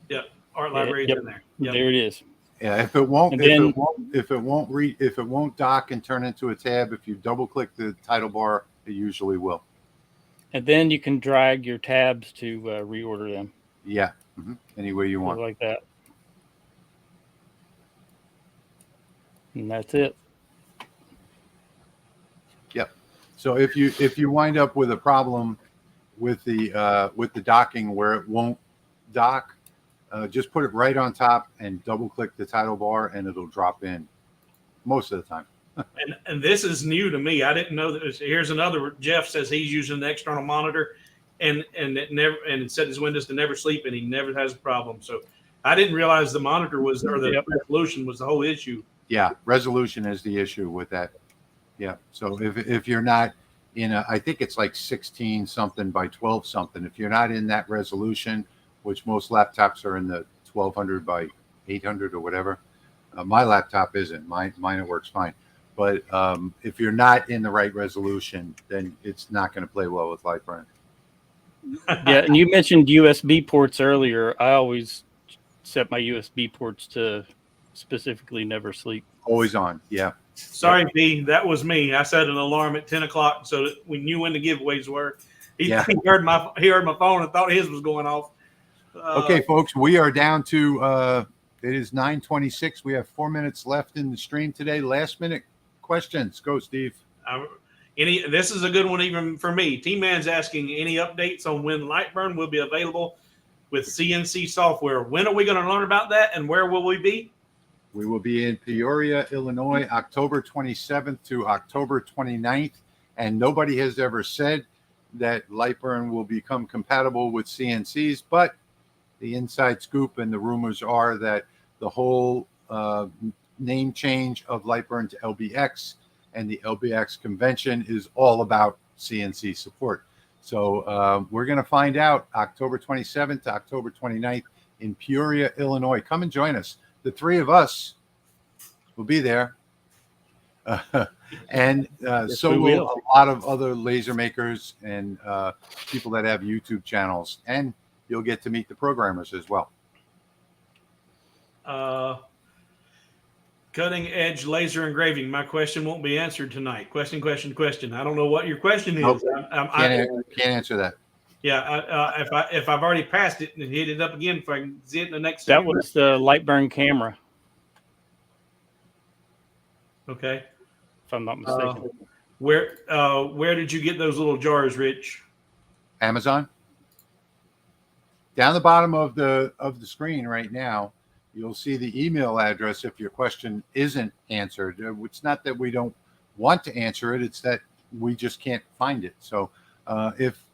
Yep. Art library's in there. Yep. There it is. Yeah, if it won't And if it won't dock and turn into a tab, if you double click the title bar, it usually will. And then you can drag your tabs to reorder them. Yeah, any way you want. Like that. And that's it. Yep. So if you wind up with a problem with the docking where it won't dock, just put it right on top and double click the title bar and it'll drop in most of the time. And this is new to me. I didn't know that. Here's another. Jeff says he's using the external monitor, and it set his Windows to never sleep, and he never has a problem. So I didn't realize the monitor was, or the resolution was the whole issue. Yeah, resolution is the issue with that. Yeah. So if you're not in I think it's like 16 something by 12 something. If you're not in that resolution, which most laptops are in the 1200 by 800 or whatever, my laptop isn't. Mine it works fine. But if you're not in the right resolution, then it's not going to play well with LightBurn. Yeah, and you mentioned USB ports earlier. I always set my USB ports to specifically never sleep. Always on, yeah. Sorry, B, that was me. I set an alarm at 10 o'clock so that we knew when the giveaways were. He heard my phone and thought his was going off. Okay, folks, we are down to it is 9:26. We have 4 minutes left in the stream today. Last minute questions. Go, Steve. This is a good one even for me. T-Man's asking any updates on when LightBurn will be available with CNC software. When are we going to learn about that, and where will we be? We will be in Peoria, Illinois, October 27th to October 29th. And nobody has ever said that LightBurn will become compatible with CNCs, but the inside scoop and the rumors are that the whole name change of LightBurn to LBX and the LBX convention is all about CNC support. So we're going to find out October 27th to October 29th in Peoria, Illinois. Come and join us. The three of us will be there. And so will a lot of other laser makers and people that have YouTube channels. And you'll get to meet the programmers as well. Cutting edge laser engraving. My question won't be answered tonight. Question. I don't know what your question is. Nope. Can't answer that. Yeah, if I've already passed it and hit it up again, if I can see it in the next. That was the LightBurn camera. Okay. If I'm not mistaken. Where did you get those little jars, Rich? Amazon. Down the bottom of the screen right now, you'll see the email address if your question isn't answered. It's not that we don't want to answer it; it's that we just can't find it. So,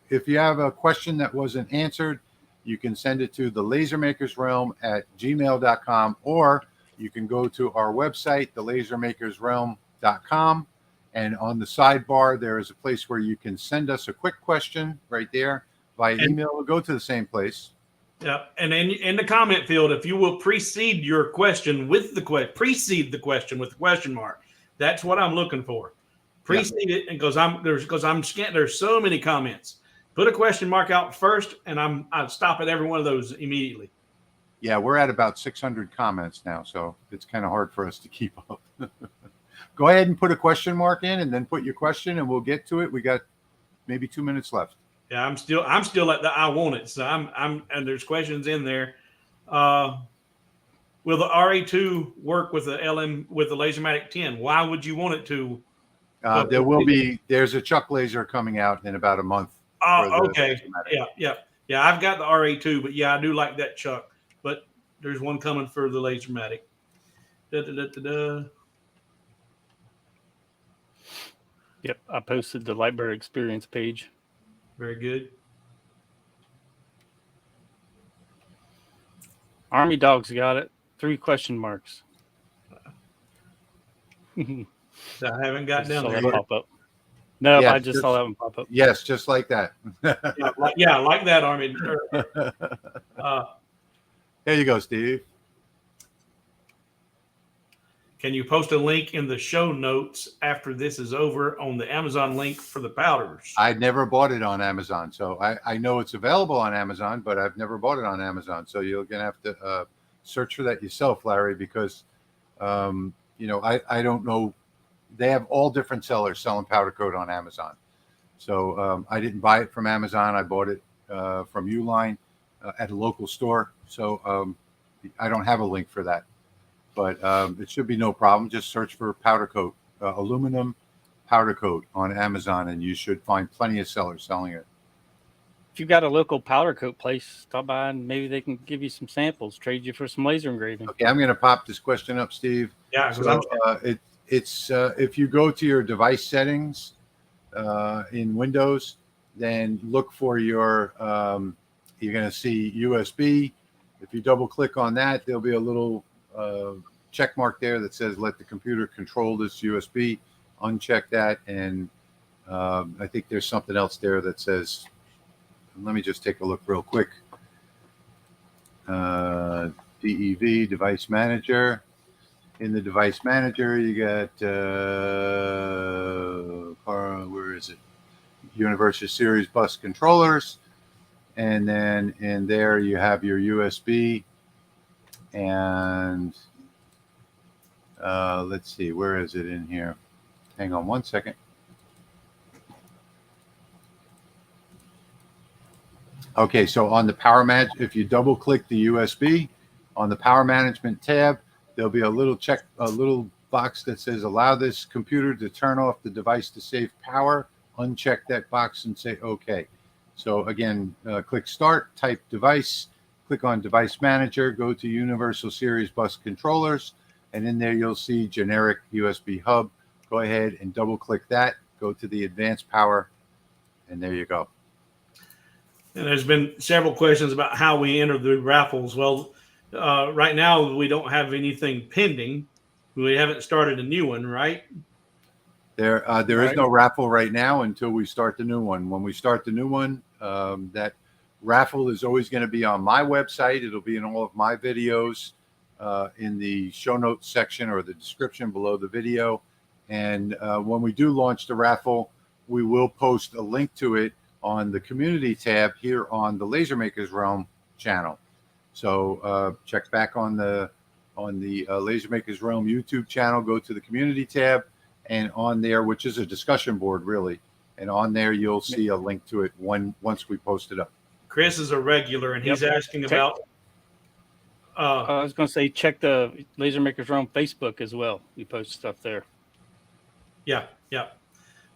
if you have a question that wasn't answered, you can send it to thelasermakersrealm@gmail.com, or you can go to our website, thelasermakersrealm.com, and on the sidebar there is a place where you can send us a quick question right there by email. It'll go to the same place. Yeah, and in the comment field, if you will precede your question with the question with the question mark, that's what I'm looking for. Precede it, and there's so many comments. Put a question mark out first, and I'll stop at every one of those immediately. Yeah, we're at about 600 comments now, so it's kind of hard for us to keep up. Go ahead and put a question mark in, and then put your question, and we'll get to it. We got maybe 2 minutes left. Yeah, I'm still at the I want it. So I'm and there's questions in there. Will the RA2 work with the LaserMatic 10? Why would you want it to? There's a chuck laser coming out in about a month. Oh, okay. Yeah. I've got the RA2, but yeah, I do like that chuck. But there's one coming for the LaserMatic. Yep, I posted the LightBurn experience page. Very good. Army Dog's got it. 3 question marks. I haven't got down there. Pop up. No, Yeah, I just saw that one pop up. Yes, just like that. Like that, Armin. There you go, Steve. Can you post a link in the show notes after this is over on the Amazon link for the powders? I never bought it on Amazon, so I know it's available on Amazon, but I've never bought it on Amazon. So you're gonna have to search for that yourself, Larry, because I don't know. They have all different sellers selling powder coat on Amazon. So I didn't buy it from Amazon. I bought it from Uline at a local store. So I don't have a link for that. But it should be no problem. Just search for powder coat, aluminum powder coat on Amazon, and you should find plenty of sellers selling it. If you've got a local powder coat place, stop by and maybe they can give you some samples, trade you for some laser engraving. Okay, I'm going to pop this question up, Steve. Yeah, so it's if you go to your device settings in Windows, then look for your you're going to see USB. If you double click on that, there'll be a little check mark there that says let the computer control this USB. Uncheck that, and I think there's something else there that says, let me just take a look real quick. DEV, device manager. In the device manager, you got where is it? Universal Series bus controllers, and then in there you have your USB. And let's see, where is it in here? Hang on one second. Okay, so on the power management, if you double click the USB on the power management tab, there'll be a little box that says allow this computer to turn off the device to save power. Uncheck that box and say OK. So again, click start, type device, click on device manager, go to Universal Series bus controllers, and in there you'll see generic USB hub. Go ahead and double click that, go to the advanced power, and there you go. And there's been several questions about how we enter the raffles. Well, right now we don't have anything pending. We haven't started a new one, right? There is no raffle right now until we start the new one. When we start the new one, that raffle is always going to be on my website. It'll be in all of my videos in the show notes section or the description below the video. And when we do launch the raffle, we will post a link to it on the community tab here on the Laser Makers Realm channel. So check back on the Laser Makers Realm YouTube channel, go to the community tab, and on there, which is a discussion board really, and on there you'll see a link to it once we post it up. Chris is a regular, and he's asking about. I was going to say check the Laser Makers Realm Facebook as well. We post stuff there. Yeah.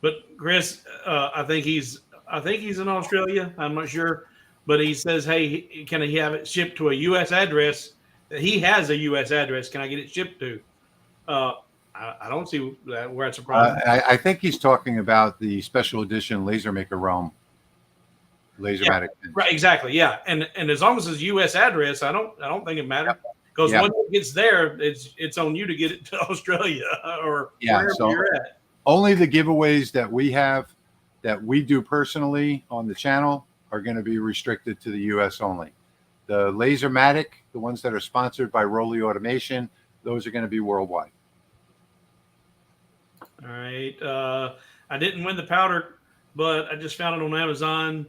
But Chris, I think he's in Australia. I'm not sure, but he says, "Hey, can he have it shipped to a U.S. address? He has a U.S. address. Can I get it shipped to?" I don't see where it's a problem. I think he's talking about the special edition Laser Maker Realm Lasermatic. Yeah, right, exactly. Yeah, and as long as it's a U.S. address, I don't think it matters because once it gets there, it's on you to get it to Australia or wherever you're at. Only the giveaways that we have, that we do personally on the channel, are going to be restricted to the U.S. only. The Lasermatic, the ones that are sponsored by Rolly Automation, those are going to be worldwide. All right. I didn't win the powder, but I just found it on Amazon.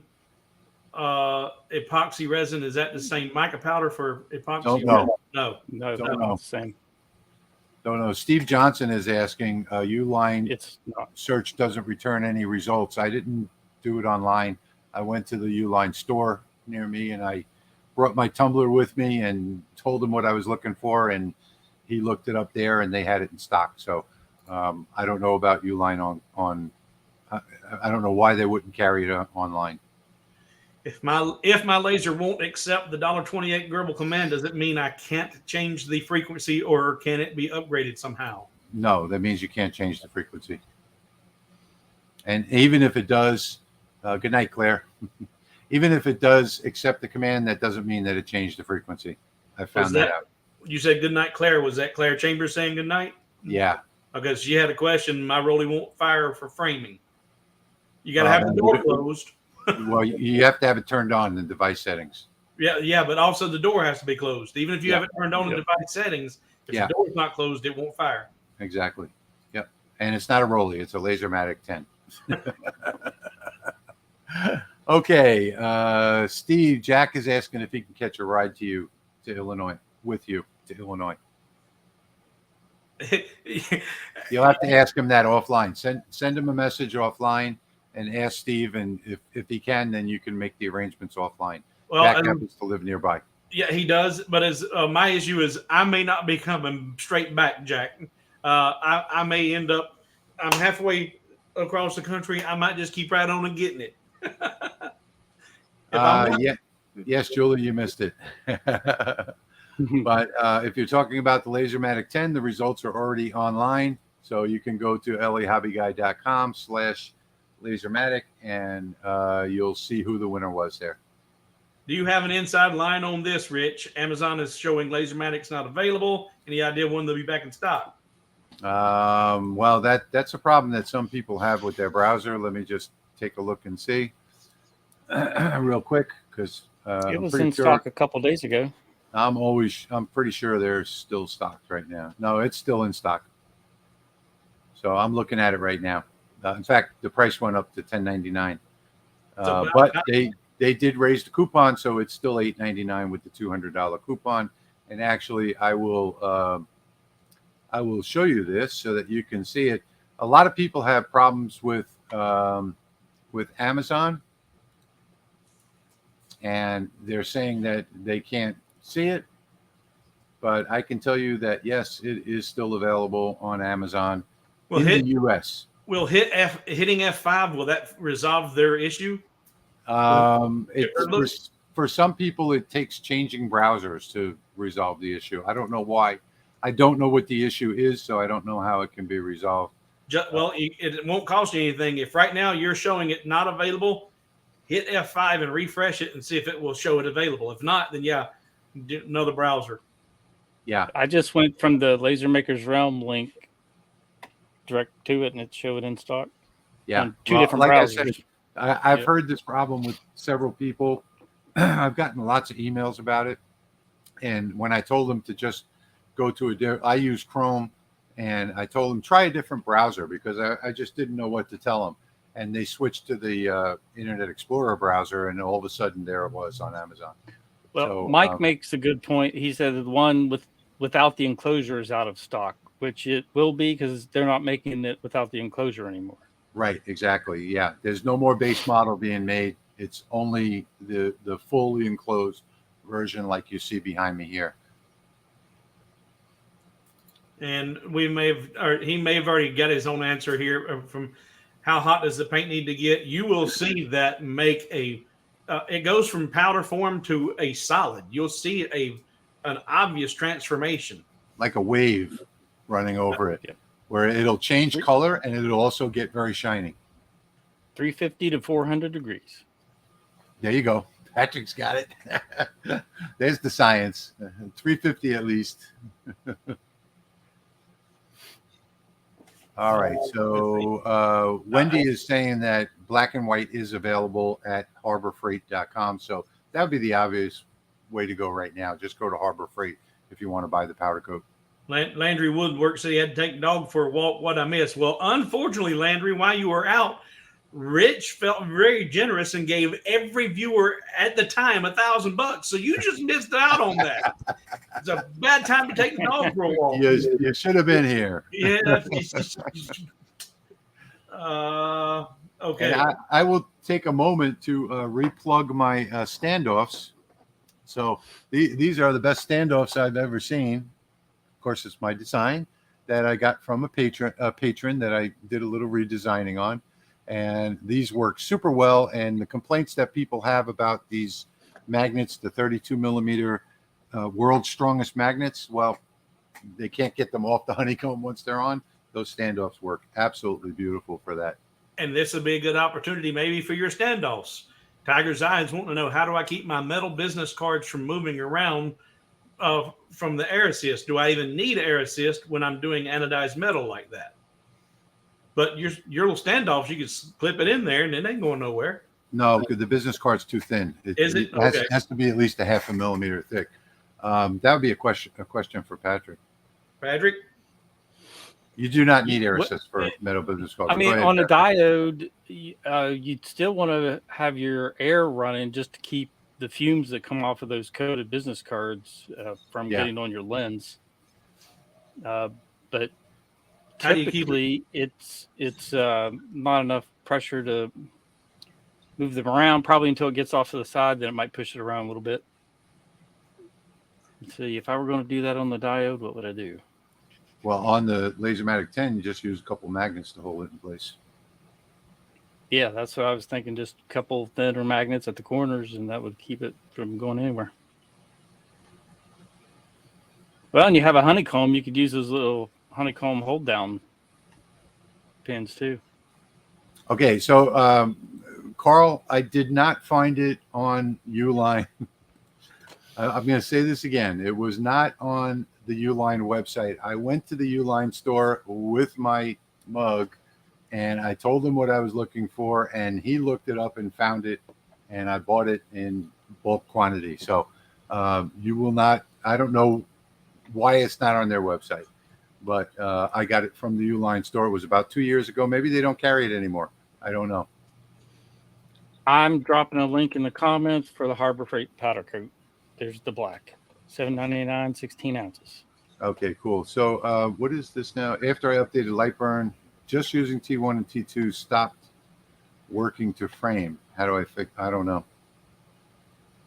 Epoxy resin, is that the same mica powder for epoxy? Don't know. No, Don't know. Same. Don't know. Steve Johnson is asking, Uline It's not. search doesn't return any results. I didn't do it online. I went to the Uline store near me, and I brought my tumbler with me and told him what I was looking for, and he looked it up there, and they had it in stock. So I don't know about Uline on I don't know why they wouldn't carry it online. If my laser won't accept the $1.28 Gerbil command, does it mean I can't change the frequency, or can it be upgraded somehow? No, that means you can't change the frequency. And even if it does, good night, Claire. Even if it does accept the command, that doesn't mean that it changed the frequency. I found that out. You said good night, Claire. Was that Claire Chambers saying good night? Yeah. Because she had a question. My Rolly won't fire for framing. You got to have the door closed. Well, you have to have it turned on in device settings. Yeah, but also the door has to be closed. Even if you have it turned on in device settings, if the door's not closed, it won't fire. Exactly. Yep. And it's not a Rolly; it's a Lasermatic 10. Okay, Steve. Jack is asking if he can catch a ride to Illinois. You'll have to ask him that offline. Send him a message offline and ask Steve, and if he can, then you can make the arrangements offline. Well, Jack happens to live nearby. Yeah, he does. But as my issue is, I may not be coming straight back, Jack. I may end up. I'm halfway across the country. I might just keep right on and getting it. Yes, Julie, you missed it. But if you're talking about the Lasermatic 10, the results are already online. So you can go to lahobbyguy.com/Lasermatic and you'll see who the winner was there. Do you have an inside line on this, Rich? Amazon is showing Lasermatic's not available. Any idea when they'll be back in stock? Well, that's a problem that some people have with their browser. Let me just take a look and see real quick, because it was in stock a couple days ago. I'm pretty sure they're still stocked right now. No, it's still in stock. So I'm looking at it right now. In fact, the price went up to $10.99. But they did raise the coupon, so it's still $8.99 with the $200 coupon. And actually, I will show you this so that you can see it. A lot of people have problems with Amazon, and they're saying that they can't see it, but I can tell you that yes, it is still available on Amazon in the US. Will hitting F5, will that resolve their issue? For some people, it takes changing browsers to resolve the issue. I don't know why. I don't know what the issue is, so I don't know how it can be resolved. Well, it won't cost you anything. If right now you're showing it not available, hit F5 and refresh it and see if it will show it available. If not, then do another browser. Yeah. I just went from the LasermakersRealm link direct to it, and it showed it in stock. Yeah. On two different browsers. I've heard this problem with several people. I've gotten lots of emails about it. And when I told them to just go to I use Chrome, and I told them try a different browser because I just didn't know what to tell them. And they switched to the Internet Explorer browser, and all of a sudden there it was on Amazon. Well, so, Mike makes a good point. He said the one without the enclosure is out of stock, which it will be because they're not making it without the enclosure anymore. Right, exactly. Yeah, there's no more base model being made. It's only the fully enclosed version like you see behind me here. And he may have already got his own answer here from how hot does the paint need to get. You will see that make it goes from powder form to a solid. You'll see an obvious transformation, like a wave running over it, where it'll change color and it'll also get very shiny. 350 to 400 degrees. There you go. Patrick's got it. There's the science. 350 at least. All right. So Wendy is saying that black and white is available at harborfreight.com. So that would be the obvious way to go right now. Just go to Harbor Freight if you want to buy the powder coat. Landry Woodwork said he had to take the dog for a walk. What I missed? Well, unfortunately, Landry, while you were out, Rich felt very generous and gave every viewer at the time $1,000. So you just missed out on that. It's a bad time to take the dog for a walk. You should have been here. Yeah. Okay. And I will take a moment to replug my standoffs. So these are the best standoffs I've ever seen. Of course, it's my design that I got from a patron that I did a little redesigning on. And these work super well. And the complaints that people have about these magnets, the 32 millimeter world's strongest magnets, well, they can't get them off the honeycomb once they're on. Those standoffs work absolutely beautiful for that. And this would be a good opportunity maybe for your standoffs. Tiger's Eyes want to know, how do I keep my metal business cards from moving around from the air assist? Do I even need air assist when I'm doing anodized metal like that? But your little standoffs, you can clip it in there, and it ain't going nowhere. No, because the business card's too thin. Is it? It has to be at least a 0.5 millimeter thick. That would be a question for Patrick. Patrick? You do not need air assist for metal business cards. I mean, on a diode, you'd still want to have your air running just to keep the fumes that come off of those coated business cards from getting on your lens. But typically, it's not enough pressure to move them around, probably until it gets off to the side. Then it might push it around a little bit. Let's see, if I were going to do that on the diode, what would I do? Well, on the Lasermatic 10, you just use a couple magnets to hold it in place. Yeah, that's what I was thinking. Just a couple thinner magnets at the corners, and that would keep it from going anywhere. Well, and you have a honeycomb. You could use those little honeycomb hold down pins too. Okay, so Carl, I did not find it on Uline. I'm going to say this again. It was not on the Uline website. I went to the Uline store with my mug, and I told him what I was looking for, and he looked it up and found it, and I bought it in bulk quantity. So you will not. I don't know why it's not on their website, but I got it from the Uline store. It was about 2 years ago. Maybe they don't carry it anymore. I don't know. I'm dropping a link in the comments for the Harbor Freight powder coat. There's the black, $7.99, 16 ounces. Okay, cool. So what is this now? After I updated LightBurn, just using T1 and T2 stopped working to frame. How do I fix? I don't know.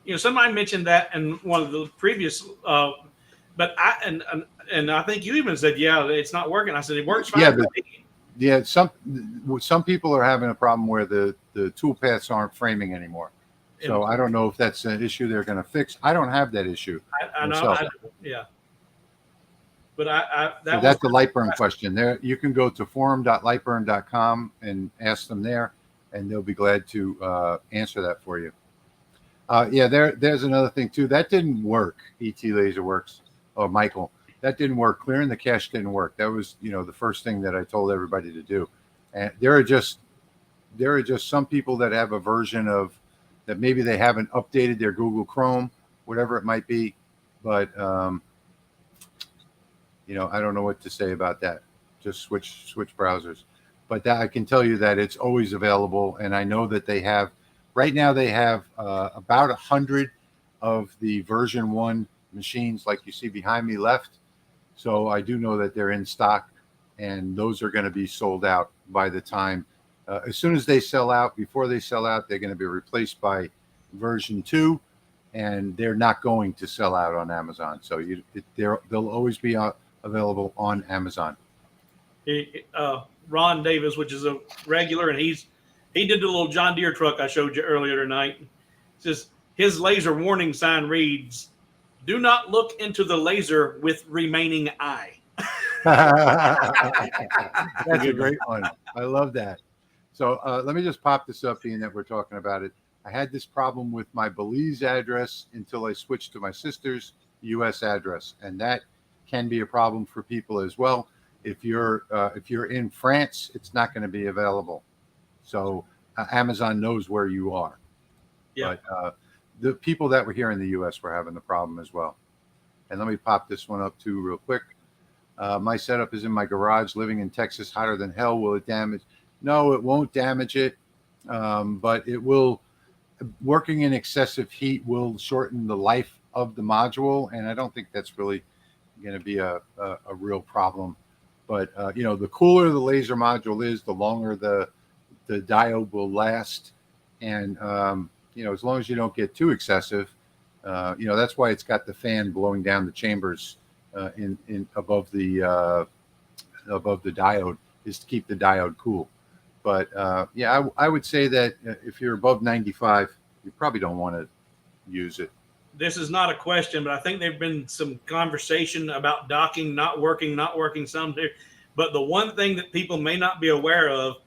You know, somebody mentioned that in one of the previous, but I think you even said, yeah, it's not working. I said it works fine. Yeah, but, yeah. Some people are having a problem where the tool paths aren't framing anymore. So I don't know if that's an issue they're going to fix. I don't have that issue. I know. Yeah. But so that's the LightBurn question. There, you can go to forum.lightburn.com and ask them there, and they'll be glad to answer that for you. Yeah, there's another thing too. That didn't work. ET Laserworks. Oh, Michael, that didn't work. Clearing the cache didn't work. That was, the first thing that I told everybody to do. And there are just some people that have a version of that. Maybe they haven't updated their Google Chrome, whatever it might be, but I don't know what to say about that. Just switch browsers. But that, I can tell you that it's always available, and I know that they have. Right now, they have about 100 of the version 1 machines, like you see behind me left. So I do know that they're in stock, and those are going to be sold out by the time. As soon as they sell out, before they sell out, they're going to be replaced by version 2, and they're not going to sell out on Amazon. So they'll always be available on Amazon. Ron Davis, which is a regular, and he did the little John Deere truck I showed you earlier tonight. It says his laser warning sign reads, "Do not look into the laser with remaining eye." That's a great one. I love that. So let me just pop this up, being that we're talking about it. I had this problem with my Belize address until I switched to my sister's U.S. address, and that can be a problem for people as well. If you're in France, it's not going to be available. So Amazon knows where you are. Yeah. But the people that were here in the U.S. were having the problem as well. And let me pop this one up too real quick. My setup is in my garage, living in Texas, hotter than hell. Will it damage? No, it won't damage it, but it will. Working in excessive heat will shorten the life of the module, and I don't think that's really going to be a real problem. But the cooler the laser module is, the longer the diode will last, and as long as you don't get too excessive, that's why it's got the fan blowing down the chambers in above the diode, is to keep the diode cool. But I would say that if you're above 95, you probably don't want to use it. This is not a question, but I think there've been some conversation about docking not working some there. But the one thing that people may not be aware of,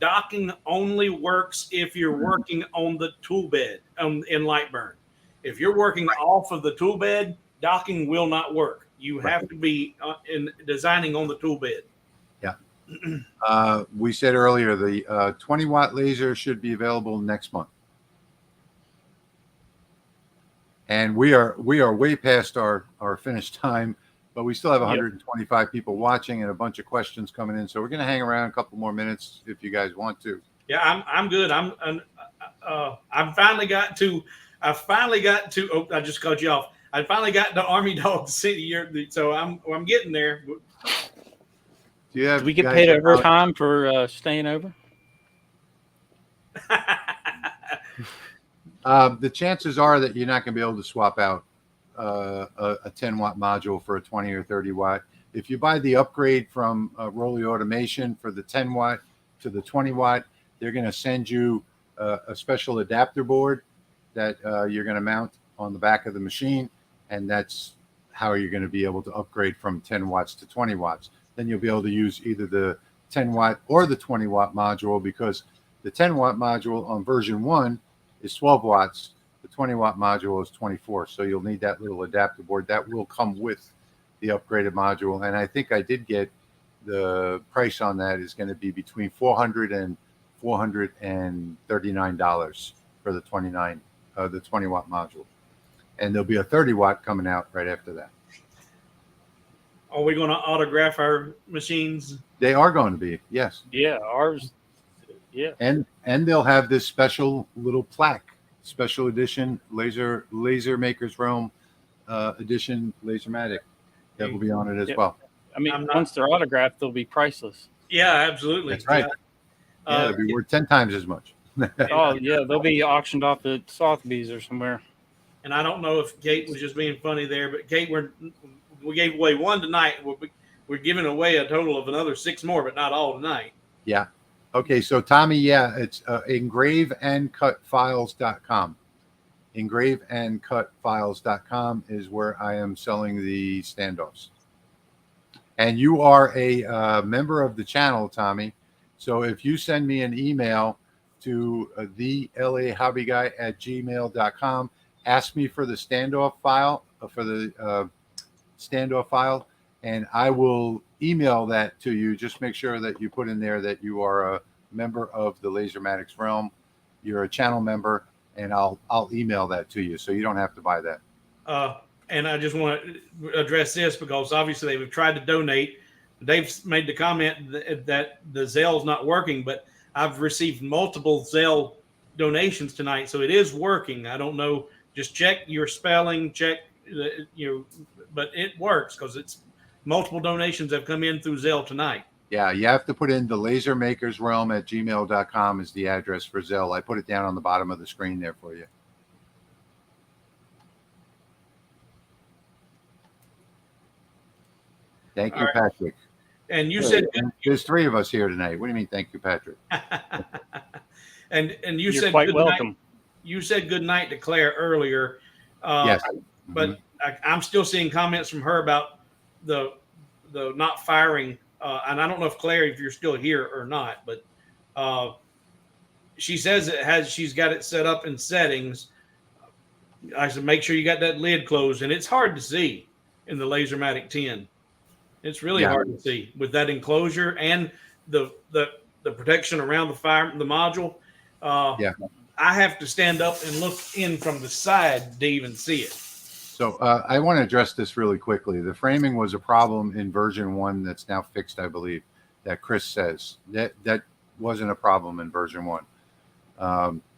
docking only works if you're working on the tool bed in LightBurn. If you're working off of the tool bed, docking will not work. You have to be in designing on the tool bed. Yeah. We said earlier the 20-watt laser should be available next month. And we are way past our finished time, but we still have 125 people watching and a bunch of questions coming in. So we're going to hang around a couple more minutes if you guys want to. Yeah, I'm good. I've finally got to. Oh, I just cut you off. I finally got to Army Dog City, so I'm getting there. Do we get paid overtime for staying over? The chances are that you're not going to be able to swap out a 10-watt module for a 20 or 30-watt. If you buy the upgrade from Rolly Automation for the 10-watt to the 20-watt, they're going to send you a special adapter board that you're going to mount on the back of the machine, and that's how you're going to be able to upgrade from 10 watts to 20 watts. Then you'll be able to use either the 10-watt or the 20-watt module, because the 10-watt module on version 1 is 12 watts. The 20-watt module is 24. So you'll need that little adapter board. That will come with the upgraded module. And I think I did get the price on that is going to be between $400 and $439 for the 20-watt module. And there'll be a 30-watt coming out right after that. Are we going to autograph our machines? They are going to be, yes. Yeah, ours. Yeah. And they'll have this special little plaque, special edition Laser Makers Realm edition Lasermatic that will be on it as well. I mean, once they're autographed, they'll be priceless. Yeah, absolutely. That's right. Yeah, they'll be worth 10 times as much. Oh, yeah, they'll be auctioned off at Sotheby's or somewhere. And I don't know if Kate was just being funny there, but Kate, we gave away one tonight. We're giving away a total of another 6 more, but not all tonight. Yeah. Okay, so Tommy, it's engraveandcutfiles.com. Engraveandcutfiles.com is where I am selling the standoffs. And you are a member of the channel, Tommy. So if you send me an email to thelasermakersrealm@gmail.com, ask me for the standoff file, and I will email that to you. Just make sure that you put in there that you are a member of the Lasermatics Realm. You're a channel member, and I'll email that to you, so you don't have to buy that. And I just want to address this because obviously they've tried to donate. They've made the comment that the Zelle's not working, but I've received multiple Zelle donations tonight, so it is working. I don't know. Just check your spelling, but it works because it's multiple donations have come in through Zelle tonight. Yeah, you have to put in the lasermakersrealm@gmail.com is the address for Zelle. I put it down on the bottom of the screen there for you. Thank you, Patrick. And you said there's 3 of us here tonight. What do you mean, thank you, Patrick? and you You're said quite good welcome. Night. You said good night to Claire earlier. Yes. But I'm still seeing comments from her about the not firing. And I don't know if Claire, if you're still here or not, but she says she's got it set up in settings. I said, make sure you got that lid closed, and it's hard to see in the Lasermatic 10. It's really hard to see with that enclosure and the protection around the module. I have to stand up and look in from the side to even see it. So I want to address this really quickly. The framing was a problem in version 1 that's now fixed, I believe, that Chris says. That wasn't a problem in version 1.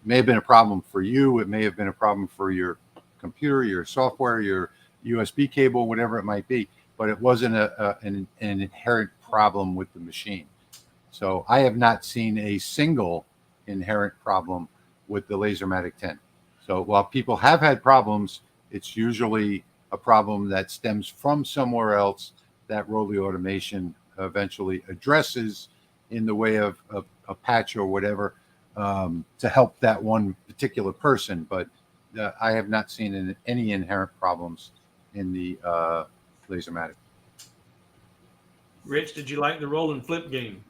May have been a problem for you. It may have been a problem for your computer, your software, your USB cable, whatever it might be. But it wasn't an inherent problem with the machine. So I have not seen a single inherent problem with the Lasermatic 10. So while people have had problems, it's usually a problem that stems from somewhere else that Rolly Automation eventually addresses in the way of a patch or whatever to help that one particular person. But I have not seen any inherent problems in the Lasermatic. Rich, did you like the roll and flip game?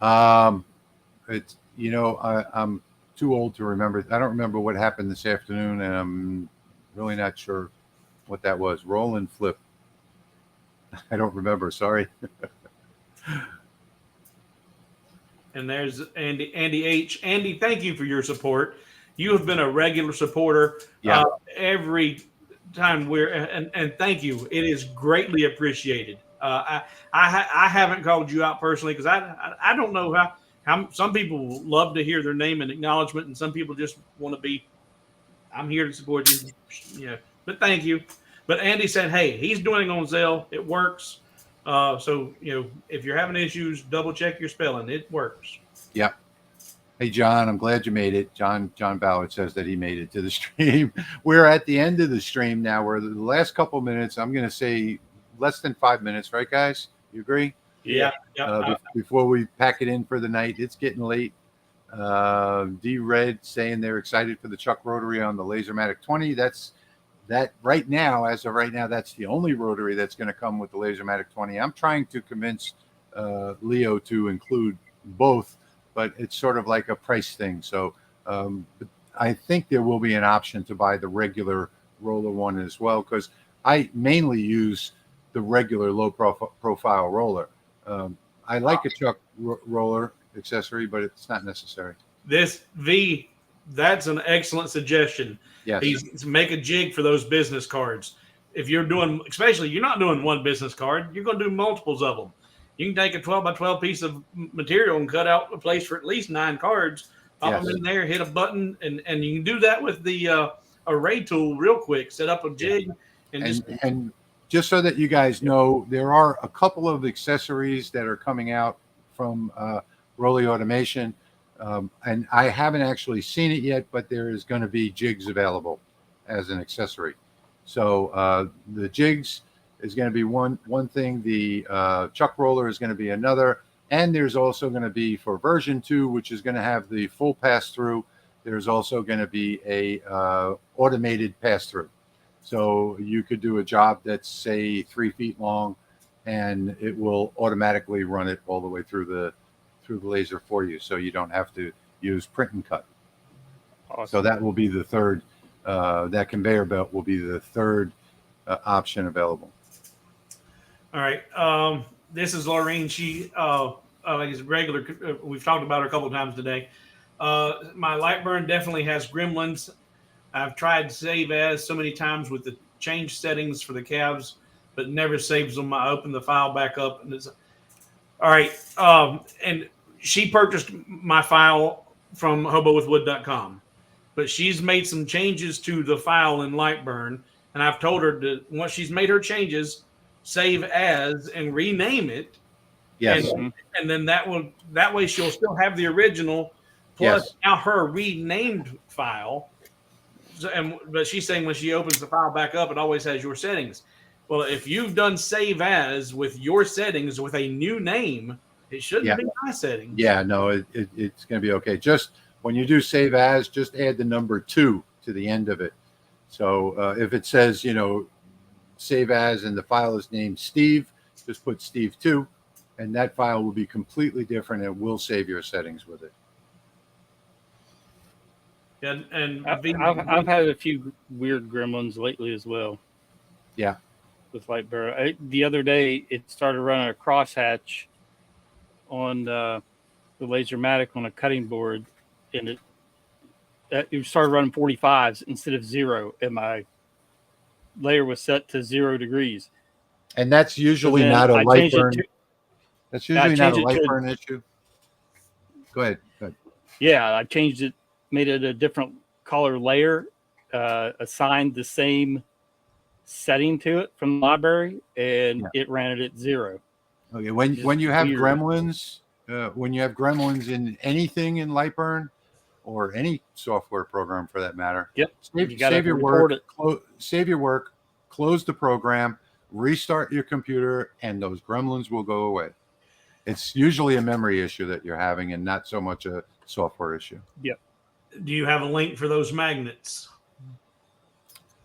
It's I'm too old to remember. I don't remember what happened this afternoon, and I'm really not sure what that was. Roll and flip. I don't remember. Sorry. And there's Andy H. Andy, thank you for your support. You have been a regular supporter every time and thank you. It is greatly appreciated. I haven't called you out personally because I don't know how some people love to hear their name and acknowledgement, and some people just want to be. I'm here to support you, But thank you. But Andy said, hey, he's doing it on Zelle. It works. So if you're having issues, double check your spelling. It works. Yeah. Hey, John, I'm glad you made it. John Ballard says that he made it to the stream. We're at the end of the stream now. We're the last couple minutes. I'm going to say less than 5 minutes, right, guys? You agree? Yeah. Before we pack it in for the night, it's getting late. D Red saying they're excited for the Chuck rotary on the Lasermatic 20. That right now, as of right now, that's the only rotary that's going to come with the Lasermatic 20. I'm trying to convince Leo to include both, but it's sort of like a price thing. So I think there will be an option to buy the regular roller one as well, because I mainly use the regular low profile roller. I like a Chuck roller accessory, but it's not necessary. That's an excellent suggestion. Yes. Make a jig for those business cards. If you're doing, especially you're not doing one business card, you're going to do multiples of them. You can take a 12 by 12 piece of material and cut out a place for at least 9 cards, pop them in there, hit a button, and you can do that with the array tool real quick. Set up a jig and just so that you guys know, there are a couple of accessories that are coming out from Rolly Automation. And I haven't actually seen it yet, but there is going to be jigs available as an accessory. So the jigs is going to be one thing. The Chuck roller is going to be another. And there's also going to be, for version 2, which is going to have the full pass-through, there's also going to be a automated pass-through. So you could do a job that's, say, 3 feet long, and it will automatically run it all the way through the laser for you, so you don't have to use print and cut. Awesome. So that will be the third. That conveyor belt will be the third option available. All right. This is Lorraine. She like is regular. We've talked about her a couple of times today. My LightBurn definitely has gremlins. I've tried save as so many times with the change settings for the calves, but never saves them. I open the file back up and it's all right. And she purchased my file from hobowithwood.com, but she's made some changes to the file in LightBurn, and I've told her to, once she's made her changes, save as and rename it. Yes. And then that way she'll still have the original plus now her renamed file. But she's saying when she opens the file back up, it always has your settings. Well, if you've done save as with your settings with a new name, it shouldn't be my settings. Yeah, no, it's going to be okay. Just when you do save as, just add the number 2 to the end of it. So if it says, save as and the file is named Steve, just put Steve 2, and that file will be completely different and will save your settings with it. And I've had a few weird gremlins lately as well. Yeah. With LightBurn. The other day, it started running a crosshatch on the Lasermatic on a cutting board, and it started running 45s instead of 0, and my layer was set to 0 degrees. And that's usually not a LightBurn. That's usually not a LightBurn issue. Go ahead. Yeah, I changed it, made it a different color layer, assigned the same setting to it from the library, and it ran it at 0. Okay, when you have gremlins, in anything in LightBurn or any software program for that matter, save your work, close the program, restart your computer, and those gremlins will go away. It's usually a memory issue that you're having and not so much a software issue. Yep. Do you have a link for those magnets?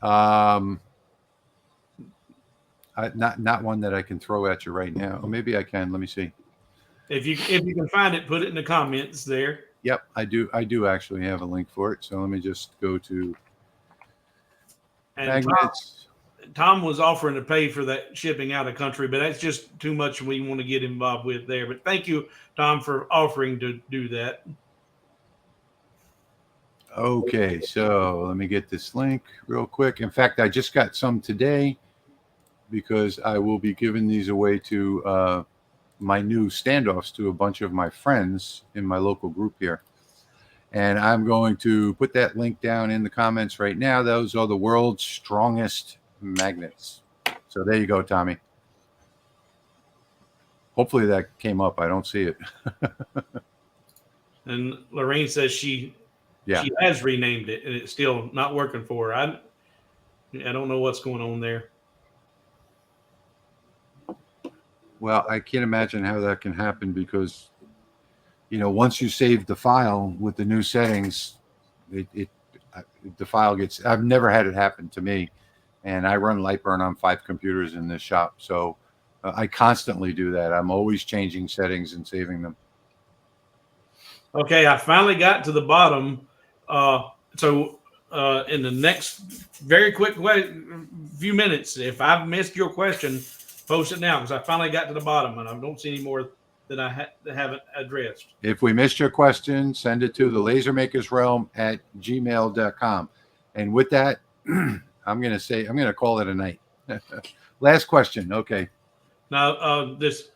Not one that I can throw at you right now. Or maybe I can. Let me see. If you can find it, put it in the comments there. Yep, I do actually have a link for it. So let me just go to magnets. Tom was offering to pay for that shipping out of country, but that's just too much we want to get involved with there. But thank you, Tom, for offering to do that. Okay, so let me get this link real quick. In fact, I just got some today because I will be giving these away to my new standoffs to a bunch of my friends in my local group here. And I'm going to put that link down in the comments right now. Those are the world's strongest magnets. So there you go, Tommy. Hopefully that came up. I don't see it. And Lorraine says she has renamed it and it's still not working for her. I don't know what's going on there. Well, I can't imagine how that can happen because, once you save the file with the new settings, the file gets. I've never had it happen to me, and I run LightBurn on 5 computers in this shop, so I constantly do that. I'm always changing settings and saving them. Okay, I finally got to the bottom. So in the next very quick few minutes, if I've missed your question, post it now because I finally got to the bottom and I don't see any more that I haven't addressed. If we missed your question, send it to thelasermakersrealm@gmail.com. And with that, I'm going to call it a night. Last question. Okay. Now, this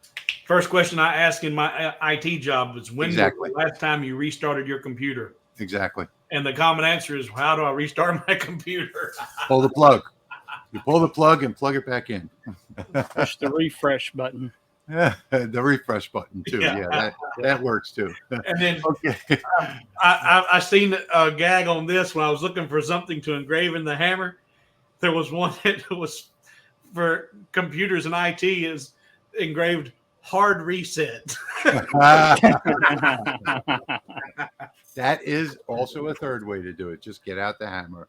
first question I asked in my IT job was when was the last time you restarted your computer? Exactly. And the common answer is, how do I restart my computer? Pull the plug. You pull the plug and plug it back in. Push the refresh button. Yeah, the refresh button too. Yeah, that works too. And then okay. I seen a gag on this when I was looking for something to engrave in the hammer. There was one that was for computers and IT is engraved hard reset. That is also a third way to do it. Just get out the hammer.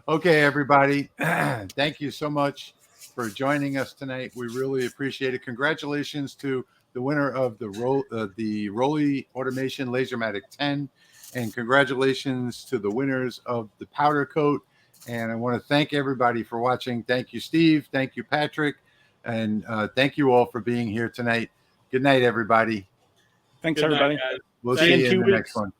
Okay, everybody. Thank you so much for joining us tonight. We really appreciate it. Congratulations to the winner of the Rolly Automation Lasermatic 10, and congratulations to the winners of the powder coat. And I want to thank everybody for watching. Thank you, Steve. Thank you, Patrick. And thank you all for being here tonight. Good night, everybody. Thanks, everybody. Night, we'll see you in the next one.